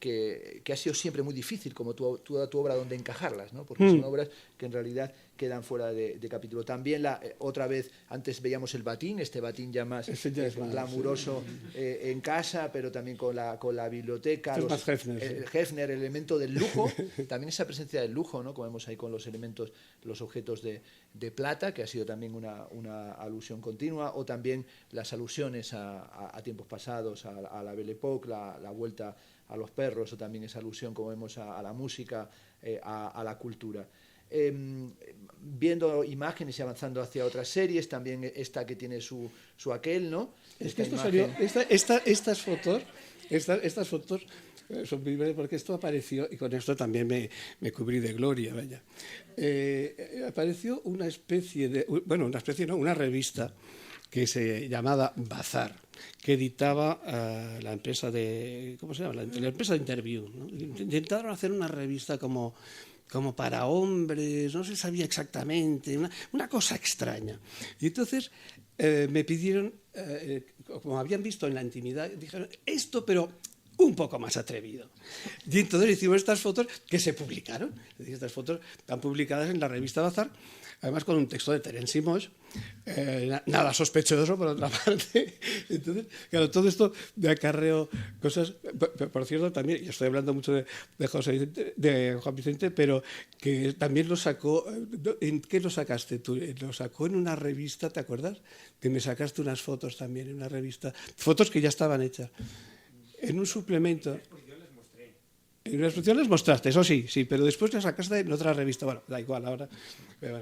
que ha sido siempre muy difícil, como toda tu obra, donde encajarlas, ¿no? Porque son obras que en realidad quedan fuera de capítulo. También, otra vez, antes veíamos el batín, este batín ya más glamuroso en casa, pero también con la biblioteca. Es más Hefner, Hefner, el elemento del lujo, también esa presencia del lujo, ¿no? Como vemos ahí con los elementos, los objetos de plata, que ha sido también una alusión continua, o también las alusiones a tiempos pasados, a la Belle Époque, la vuelta a los perros, o también esa alusión, como vemos, a la música, a la cultura. Viendo imágenes y avanzando hacia otras series, también esta que tiene su aquel, ¿no? Es que esto salió, estas fotos son vives, porque esto apareció, y con esto también me cubrí de gloria, vaya. Apareció una revista que se llamaba Bazar, que editaba la empresa de, ¿cómo se llama? La empresa de Interview, ¿no? Intentaron hacer una revista como para hombres, no se sabía exactamente, una cosa extraña. Y entonces me pidieron, como habían visto en la intimidad, dijeron, esto, pero un poco más atrevido. Y entonces hicimos estas fotos que se publicaron. Es decir, estas fotos están publicadas en la revista Bazar, además con un texto de Terence Moix, nada sospechoso por otra parte. Entonces, claro, todo esto me acarreó cosas. Por cierto, también, yo estoy hablando mucho de Juan Vicente, pero que también lo sacó. ¿En qué lo sacaste tú? Lo sacó en una revista, ¿te acuerdas? Que me sacaste unas fotos también en una revista, fotos que ya estaban hechas. En un suplemento. En una exposición les mostraste, eso sí, pero después las sacaste en otra revista. Bueno, da igual ahora.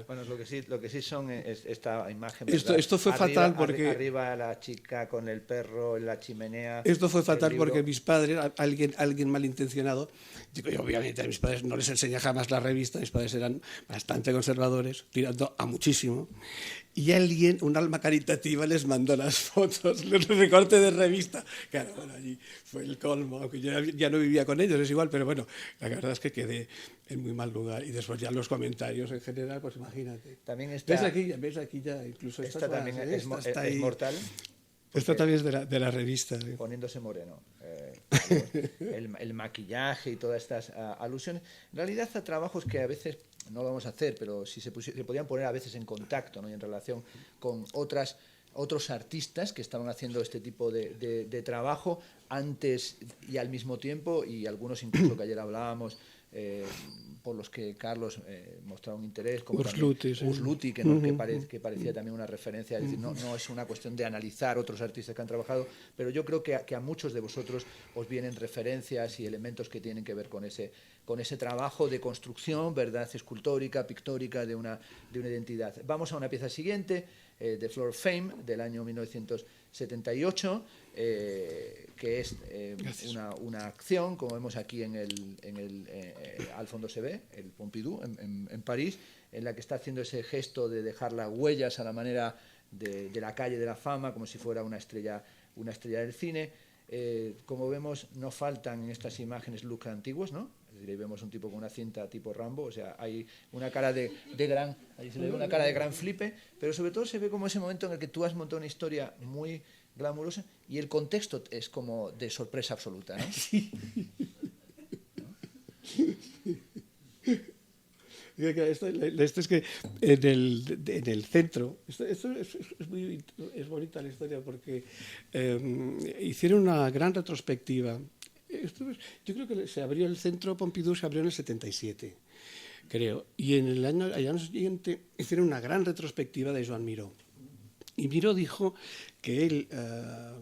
Bueno, lo que sí son es esta imagen. Esto fue fatal porque arriba la chica con el perro en la chimenea. Esto fue fatal porque mis padres, alguien malintencionado, digo, yo obviamente a mis padres no les enseñé jamás la revista, mis padres eran bastante conservadores, tirando a muchísimo. Y alguien, un alma caritativa, les mandó las fotos, los recortes de revista. Claro, bueno, allí fue el colmo, aunque yo ya no vivía con ellos, es igual, pero bueno, la verdad es que quedé en muy mal lugar. Y después ya los comentarios en general, pues imagínate. También ¿Ves aquí ya incluso esta también es mortal. Esto también es de la revista. ¿Sí? Poniéndose moreno. El maquillaje y todas estas alusiones. En realidad, a trabajos que a veces no lo vamos a hacer, pero sí se podían poner a veces en contacto, ¿no? Y en relación con otros artistas que estaban haciendo este tipo de trabajo antes y al mismo tiempo, y algunos incluso que ayer hablábamos, por los que Carlos mostraba un interés, como Urs Luti, que parecía también una referencia. Es decir, no es una cuestión de analizar otros artistas que han trabajado, pero yo creo que a muchos de vosotros os vienen referencias y elementos que tienen que ver con ese trabajo de construcción, verdad, escultórica, pictórica de una identidad. Vamos a una pieza siguiente, The Floor of Fame, del año 1978, que es una acción, como vemos aquí en el al fondo se ve, el Pompidou en París, en la que está haciendo ese gesto de dejar las huellas a la manera de la calle de la fama, como si fuera una estrella del cine. Como vemos, no faltan en estas imágenes looks antiguos, ¿no? Es decir, ahí vemos un tipo con una cinta tipo Rambo, o sea, hay una cara ahí se le ve una cara de gran flipe, pero sobre todo se ve como ese momento en el que tú has montado una historia muy glamurosa y el contexto es como de sorpresa absoluta, ¿no? Sí. Esto es que en el centro, esto es bonita la historia porque hicieron una gran retrospectiva. yo creo que se abrió el Centro Pompidou, se abrió en el 77, creo. Y en el año siguiente hicieron una gran retrospectiva de Joan Miró. Y Miró dijo que él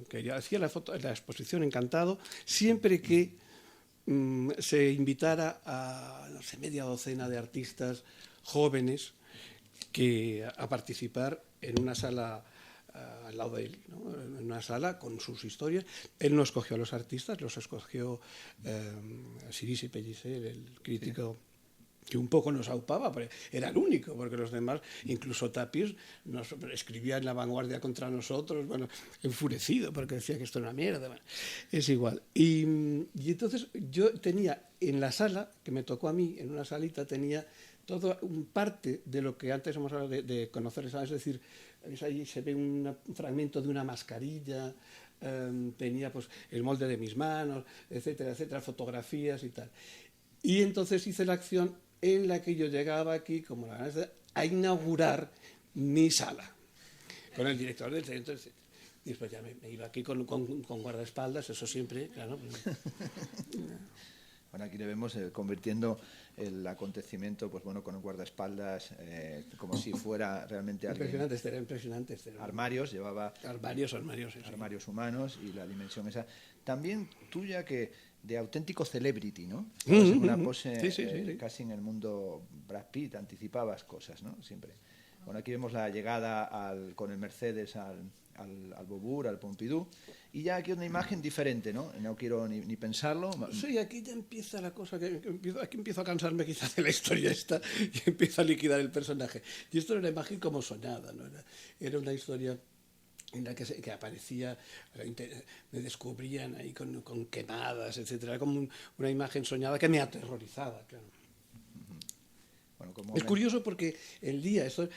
que hacía la exposición encantado siempre que se invitara a, no sé, media docena de artistas jóvenes a participar en una sala al lado de él, ¿no? En una sala con sus historias. Él no escogió a los artistas, los escogió Cirici Pellicer, el crítico que un poco nos aupaba, pero era el único, porque los demás, incluso Tapies, nos escribía en La Vanguardia contra nosotros, bueno, enfurecido, porque decía que esto era una mierda. Bueno, es igual. Y entonces yo tenía en la sala, que me tocó a mí, en una salita, tenía todo un parte de lo que antes hemos hablado de conocer, ¿sabes? Es decir, ahí se ve un fragmento de una mascarilla, tenía pues el molde de mis manos, etcétera, etcétera, fotografías y tal. Y entonces hice la acción en la que yo llegaba aquí, como la ganas a inaugurar mi sala, con el director del centro, etc. Y después ya me iba aquí con guardaespaldas, eso siempre, claro. Bueno, aquí le vemos convirtiendo el acontecimiento, pues bueno, con el guardaespaldas, como si fuera realmente alguien. Era impresionante. Armarios, llevaba armarios humanos, y la dimensión esa. También tuya, que de auténtico celebrity, ¿no? Estabas en una pose sí. Casi en el mundo Brad Pitt, anticipabas cosas, ¿no? Siempre. Bueno, aquí vemos la llegada con el Mercedes al Beaubourg, al Pompidou, y ya aquí una imagen diferente, ¿no? No quiero ni pensarlo. Sí, aquí ya empieza la cosa, aquí empiezo a cansarme quizás de la historia esta y empiezo a liquidar el personaje. Y esto era una imagen como soñada, ¿no? Era una historia en la que aparecía, me descubrían ahí con quemadas, etcétera. Era como una imagen soñada que me aterrorizaba, claro. Bueno, es curioso porque el día, esto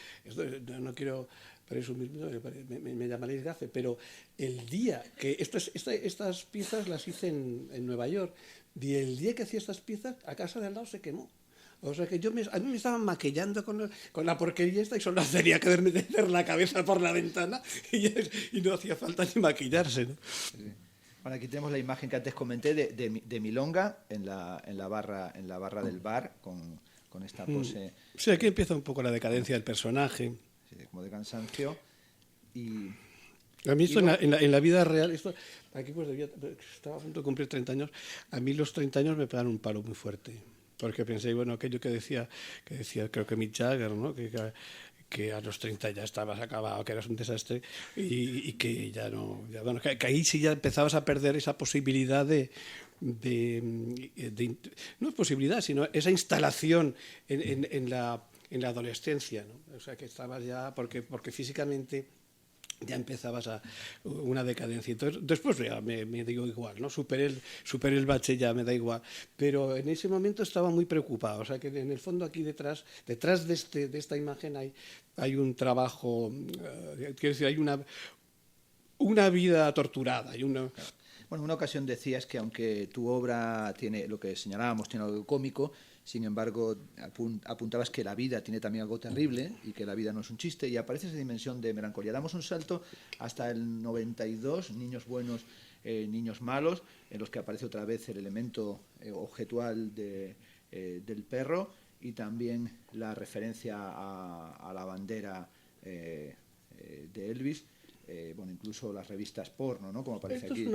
no quiero presumir, me llamaréis gafe, pero el día que estas piezas las hice en Nueva York, y el día que hacía estas piezas, a casa de al lado se quemó. O sea que a mí me estaban maquillando con la porquería esta y solo tenía que meter la cabeza por la ventana y no hacía falta ni maquillarse, ¿no? Sí. Bueno, aquí tenemos la imagen que antes comenté de Milonga en la barra del bar con esta pose. Sí, aquí empieza un poco la decadencia del personaje. Sí, como de cansancio. Y a mí esto en la vida real, aquí pues estaba a punto de cumplir 30 años, a mí los 30 años me pegan un palo muy fuerte. Porque pensé, bueno, aquello que decía creo que Mick Jagger, ¿no? Que a los 30 ya estabas acabado, que eras un desastre y que ya no, que ahí sí ya empezabas a perder esa posibilidad no es posibilidad, sino esa instalación en la adolescencia, ¿no? O sea, que estabas ya, porque físicamente ya empezabas una decadencia. Entonces, después ya me digo igual, ¿no? Superé el bache, ya me da igual. Pero en ese momento estaba muy preocupado. O sea, que en el fondo aquí detrás de esta imagen hay un trabajo, quiero decir, hay una vida torturada. Bueno, en una ocasión decías que aunque tu obra tiene, lo que señalábamos, tiene algo cómico, sin embargo, apuntabas que la vida tiene también algo terrible y que la vida no es un chiste, y aparece esa dimensión de melancolía. Damos un salto hasta el 92, Niños buenos, niños malos, en los que aparece otra vez el elemento objetual del perro, y también la referencia a la bandera de Elvis. Bueno, incluso las revistas porno, ¿no? Como aparece aquí. Esto es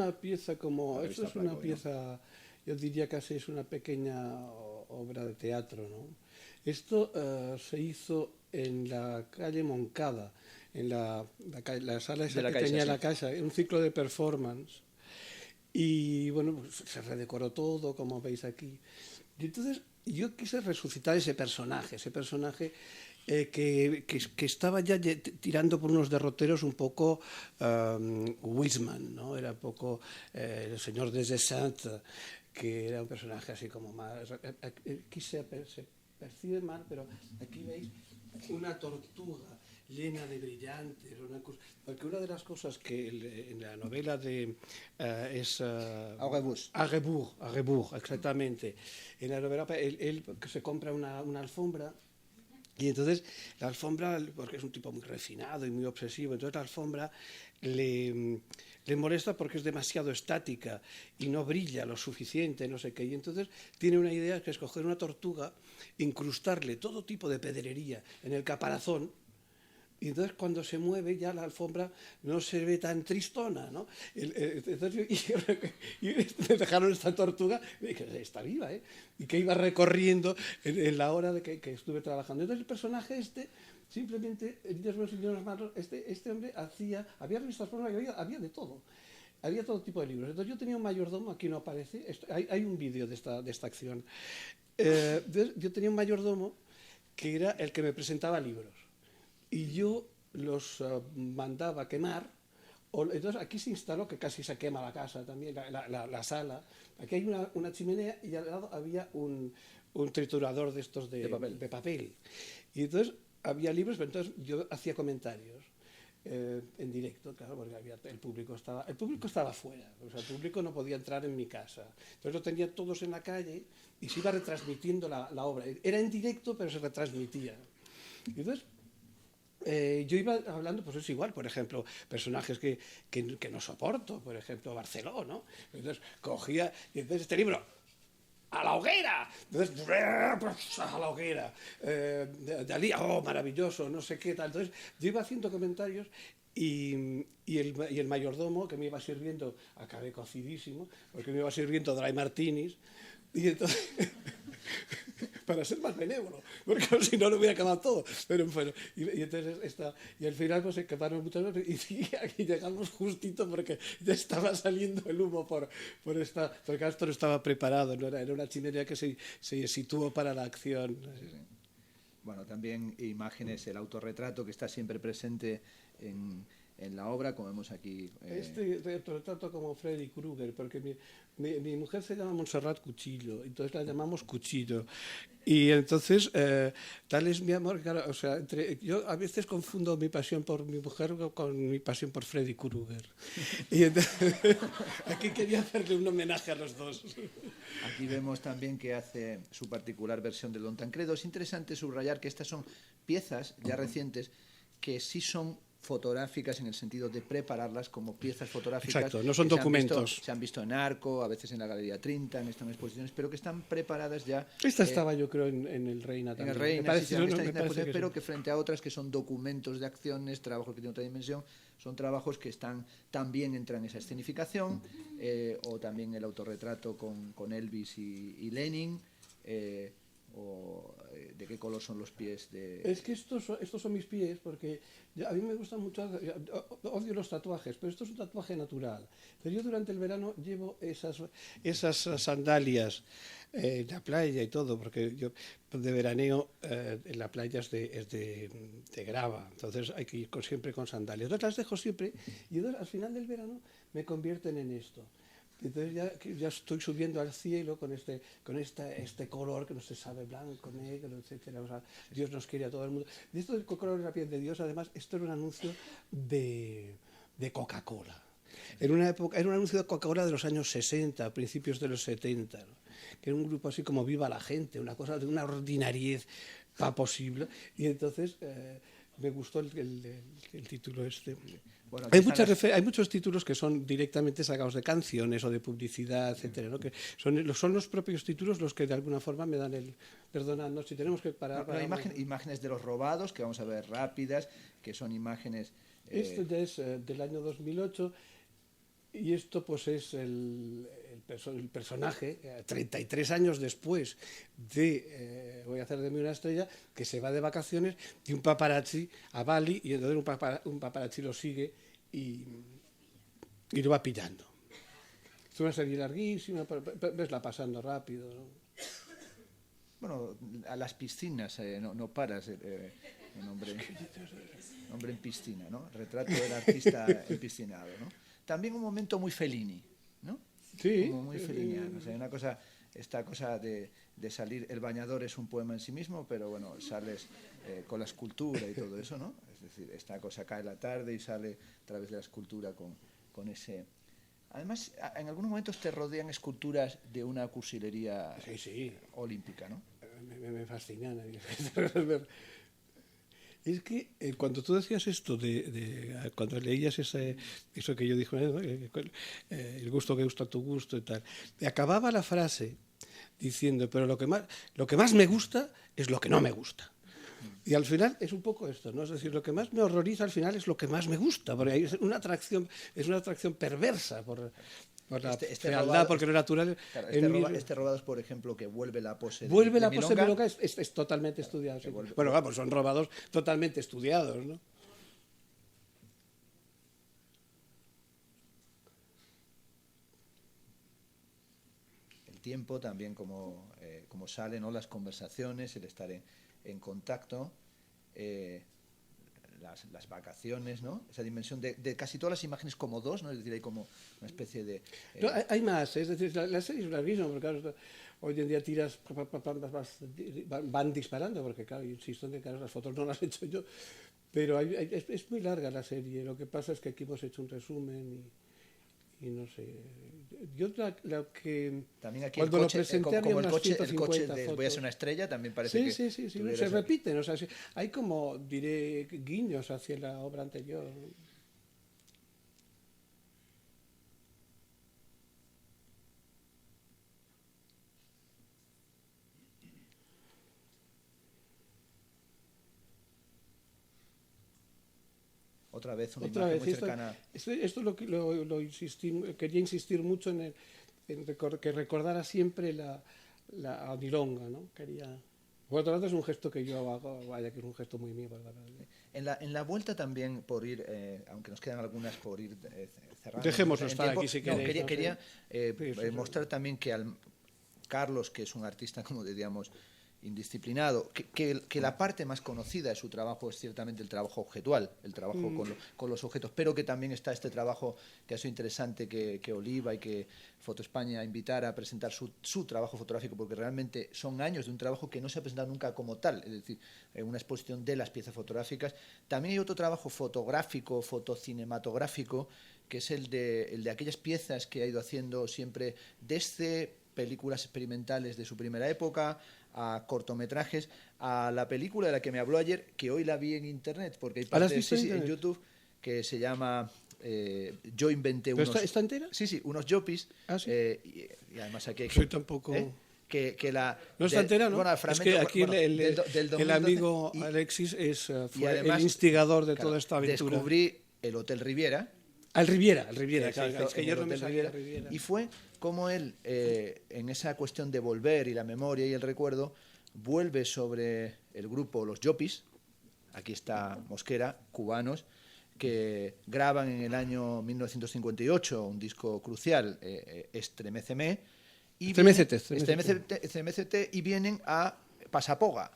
una pieza, yo diría casi es una pequeña obra de teatro, ¿no? Esto se hizo en la calle Moncada, en la sala esa que tenía la casa, un ciclo de performance. Y bueno, pues se redecoró todo, como veis aquí. Y entonces yo quise resucitar ese personaje que estaba ya tirando por unos derroteros un poco Wiseman, ¿no? Era un poco el señor des Esseintes, que era un personaje así como más... Aquí se percibe mal, pero aquí veis una tortuga llena de brillantes, porque una de las cosas que en la novela es Aguebourg, exactamente. En la novela él se compra una alfombra Y entonces la alfombra, porque es un tipo muy refinado y muy obsesivo, entonces la alfombra le molesta porque es demasiado estática y no brilla lo suficiente, no sé qué. Y entonces tiene una idea que es coger una tortuga, incrustarle todo tipo de pedrería en el caparazón, y entonces cuando se mueve ya la alfombra no se ve tan tristona, ¿no? Entonces, y me dejaron esta tortuga, que está viva, ¿eh? Y que iba recorriendo en la hora de que estuve trabajando. Entonces el personaje simplemente, este hombre había revistas porno y había de todo. Había todo tipo de libros. Entonces yo tenía un mayordomo, aquí no aparece, hay un vídeo de esta acción. Yo tenía un mayordomo que era el que me presentaba libros. Y yo los mandaba a quemar. Entonces aquí se instaló, que casi se quema la casa también, la sala. Aquí hay una chimenea y al lado había un triturador de estos de papel. Y entonces había libros, pero entonces yo hacía comentarios en directo, claro, porque el público estaba fuera, o sea, el público no podía entrar en mi casa. Entonces lo tenía todos en la calle y se iba retransmitiendo la obra. Era en directo, pero se retransmitía. Y entonces yo iba hablando, pues es igual, por ejemplo, personajes que no soporto, por ejemplo, Barceló, ¿no? Entonces cogía, y entonces este libro, ¡a la hoguera! Entonces, ¡a la hoguera! Dalí, ¡oh, maravilloso! No sé qué tal. Entonces yo iba haciendo comentarios y el mayordomo que me iba sirviendo, acabé cocidísimo, porque me iba sirviendo dry martinis, y entonces... para ser más benévolo, porque si no, lo hubiera acabado todo. Pero bueno, y entonces y al final pues se quemaron muchas veces y aquí llegamos justito porque ya estaba saliendo el humo por porque esto no estaba preparado, ¿no? Era una chimenea que se situó para la acción. Sí, sí. Bueno, también imágenes, el autorretrato que está siempre presente en la obra, como vemos aquí. Este retrato como Freddy Krueger, porque mi mujer se llama Montserrat Cuchillo, entonces la llamamos Cuchillo. Y entonces, tal es mi amor, claro, o sea, yo a veces confundo mi pasión por mi mujer con mi pasión por Freddy Krueger. Y entonces, aquí quería hacerle un homenaje a los dos. Aquí vemos también que hace su particular versión del Don Tancredo. Es interesante subrayar que estas son piezas ya recientes que sí son fotográficas en el sentido de prepararlas como piezas fotográficas. Exacto, no son documentos. Se han visto en Arco, a veces en la Galería 30, en estas exposiciones, pero que están preparadas ya. Esta estaba yo creo en el Reina también. En el Reina, parece, pero que frente a otras que son documentos de acciones, trabajos que tienen otra dimensión, son trabajos que también entran en esa escenificación, o también el autorretrato con Elvis y Lenin, o de qué color son los pies de... Es que estos son mis pies, porque a mí me gustan mucho, odio los tatuajes, pero esto es un tatuaje natural. Pero yo durante el verano llevo esas sandalias en la playa y todo, porque yo de veraneo en la playa es de grava, entonces hay que ir siempre con sandalias. Entonces las dejo siempre y entonces, al final del verano me convierten en esto. Entonces ya estoy subiendo al cielo con este color que no se sabe, blanco, negro, etcétera. O sea, Dios nos quiere a todo el mundo. Y esto del color de la piel de Dios, además, esto era un anuncio de Coca-Cola. Era un anuncio de Coca-Cola de los años 60, principios de los 70, ¿no? Que era un grupo así como Viva la Gente, una cosa de una ordinariez pa' posible. Y entonces me gustó el título este. Bueno, hay muchos títulos que son directamente sacados de canciones o de publicidad, etcétera, ¿no? Que son los propios títulos los que de alguna forma me dan perdonadnos si tenemos que parar. Imágenes de los robados, que vamos a ver rápidas, que son imágenes... Este ya es del año 2008 y esto pues es el personaje, 33 años después de Voy a hacer de mí una estrella, que se va de vacaciones y un paparazzi a Bali, y entonces un paparazzi lo sigue y lo va pillando. Es una serie larguísima, vesla pasando rápido, ¿no? Bueno, a las piscinas no paras, un hombre en piscina, ¿no? Retrato del artista empiscinado, ¿no? También un momento muy Fellini, ¿no? Sí. Como muy feliniano. O sea, esta cosa de salir, el bañador es un poema en sí mismo, pero bueno, sales con la escultura y todo eso, ¿no? Es decir, esta cosa cae la tarde y sale a través de la escultura con ese... Además, en algunos momentos te rodean esculturas de una cursilería olímpica, ¿no? Me fascinan. Es que cuando tú decías esto, cuando leías eso que yo dije, el gusto que gusta tu gusto y tal, acababa la frase diciendo, pero lo que más me gusta es lo que no me gusta. Y al final es un poco esto, ¿no? Es decir, lo que más me horroriza al final es lo que más me gusta, porque hay una atracción perversa por la fealdad, porque lo natural... Claro, robados, por ejemplo, que vuelve la pose de Milonga es totalmente estudiado. Sí. Bueno, vamos, son robados totalmente estudiados, ¿no? El tiempo también como sale, ¿no? Las conversaciones, el estar en contacto, las vacaciones, ¿no? Esa dimensión de casi todas las imágenes como dos, ¿no? Es decir, hay como una especie de... No, hay más, es decir, la serie es larguísima, porque claro, hoy en día tiras, van disparando, porque claro, insisto en que claro, las fotos no las he hecho yo, pero es muy larga la serie. Lo que pasa es que aquí hemos hecho un resumen y no sé. Yo lo que... También aquí cuando el coche, lo presenté como había el coche de fotos. Voy a ser una estrella, también parece Sí, se repiten, o sea, hay como, diré, guiños hacia la obra anterior. Otra vez una imagen muy cercana. Esto lo quería insistir mucho en que recordara siempre a Milonga, ¿no? Por otro lado, es un gesto que yo hago, vaya, que es un gesto muy mío. En la vuelta también, por ir, aunque nos quedan algunas por ir cerrando. Dejémoslo estar aquí si queréis. Quería mostrar también que Carlos, que es un artista, como diríamos, indisciplinado, que la parte más conocida de su trabajo es ciertamente el trabajo objetual, el trabajo con los objetos, pero que también está este trabajo que ha sido interesante que Oliva y que Foto España invitara a presentar su trabajo fotográfico, porque realmente son años de un trabajo que no se ha presentado nunca como tal, es decir, una exposición de las piezas fotográficas. También hay otro trabajo fotográfico, fotocinematográfico, que es el de aquellas piezas que ha ido haciendo siempre desde películas experimentales de su primera época, a cortometrajes, a la película de la que me habló ayer, que hoy la vi en internet, porque hay parte en YouTube, que se llama Yo inventé unos... ¿Está entera? Sí, unos yopis. ¿Ah, sí? Y además aquí hay Soy tampoco... que la... No está entera, ¿no? Bueno, es que aquí el amigo Alexis fue además, el instigador de toda esta aventura. Descubrí el Hotel Riviera. El Riviera, claro, es que yo no me sabía Riviera. Y fue como él, en esa cuestión de volver y la memoria y el recuerdo, vuelve sobre el grupo Los Yopis, aquí está Mosquera, cubanos, que graban en el año 1958 un disco crucial, Estreméceme, y vienen a Pasapoga,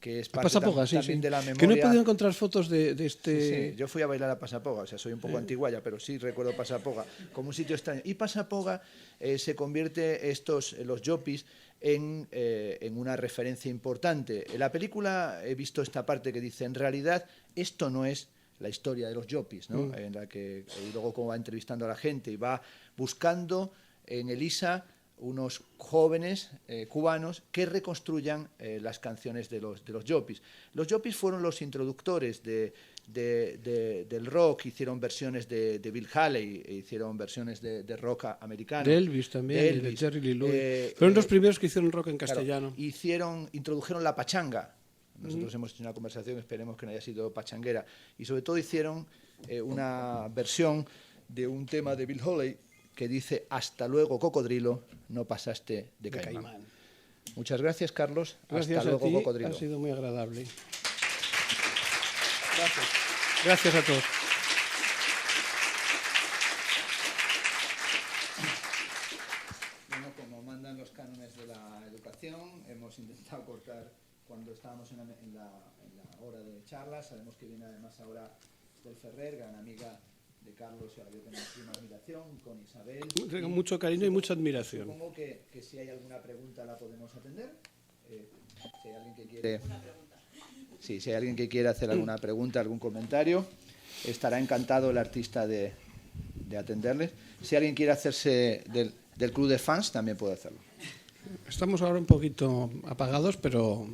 que es parte también de la memoria. Que no he podido encontrar fotos de este... Sí, yo fui a bailar a Pasapoga, o sea, soy un poco antiguaya, pero sí recuerdo Pasapoga como un sitio extraño. Y Pasapoga se convierte, los yopis, en una referencia importante. En la película he visto esta parte que dice, en realidad, esto no es la historia de los yopis, ¿no? En la que y luego como va entrevistando a la gente y va buscando en Elisa unos jóvenes cubanos que reconstruyan las canciones de los yopis. Los yopis fueron los introductores del rock, hicieron versiones de Bill Haley, hicieron versiones de rock americano. De Elvis también, de Jerry Lee Lewis. Fueron los primeros que hicieron rock en castellano. Claro, introdujeron la pachanga. Nosotros hemos hecho una conversación, esperemos que no haya sido pachanguera. Y sobre todo hicieron una versión de un tema de Bill Haley que dice, hasta luego, cocodrilo, no pasaste de caimán. Muchas gracias, Carlos. Gracias hasta luego, a ti. cocodrilo. Ha sido muy agradable. Gracias a todos. Bueno, como mandan los cánones de la educación, hemos intentado cortar cuando estábamos en la hora de charlas. Sabemos que viene además ahora Del Ferrer, gran amiga de Carlos, y a la que tengo muchísima admiración, con Isabel. Tengo mucho cariño y mucha admiración. Supongo que si hay alguna pregunta la podemos atender. Si hay alguien que quiere... Sí, si hay alguien que quiere hacer alguna pregunta, algún comentario, estará encantado el artista de atenderles. Si alguien quiere hacerse del club de fans, también puede hacerlo. Estamos ahora un poquito apagados, pero...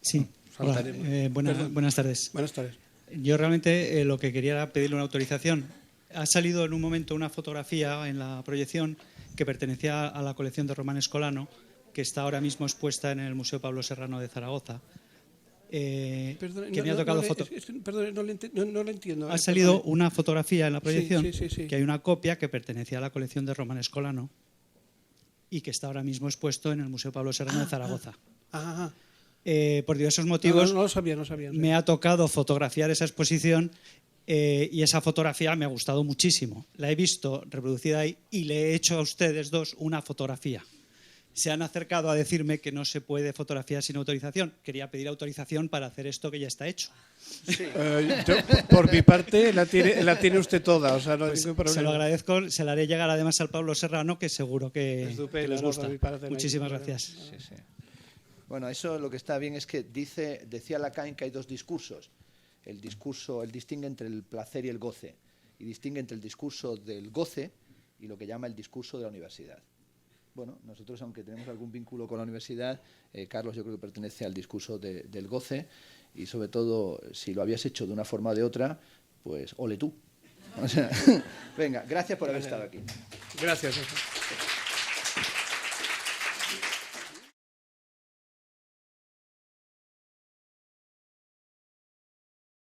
Sí. saltaremos. Buenas tardes. Buenas tardes. Yo realmente lo que quería era pedirle una autorización. Ha salido en un momento una fotografía en la proyección que pertenecía a la colección de Román Escolano, que está ahora mismo expuesta en el Museo Pablo Serrano de Zaragoza. Perdón, que me ha tocado no lo entiendo. Ha salido una fotografía en la proyección sí. que hay una copia que pertenecía a la colección de Román Escolano y que está ahora mismo expuesto en el Museo Pablo Serrano de Zaragoza. Por diversos motivos no lo sabía. me ha tocado fotografiar esa exposición y esa fotografía me ha gustado muchísimo. La he visto reproducida ahí y le he hecho a ustedes dos una fotografía. Se han acercado a decirme que no se puede fotografiar sin autorización. Quería pedir autorización para hacer esto que ya está hecho. Sí. Yo, por mi parte, la tiene usted toda. O sea, no hay ningún problema. Se lo agradezco. Se la haré llegar además al Pablo Serrano, que seguro que les gusta. Muchísimas gracias. Sí. Bueno, eso lo que está bien es que decía Lacan que hay dos discursos. Él distingue entre el placer y el goce. Y distingue entre el discurso del goce y lo que llama el discurso de la universidad. Bueno, nosotros, aunque tenemos algún vínculo con la universidad, Carlos yo creo que pertenece al discurso del goce y sobre todo, si lo habías hecho de una forma o de otra, pues ole tú. O sea, venga, gracias por haber estado aquí. Gracias.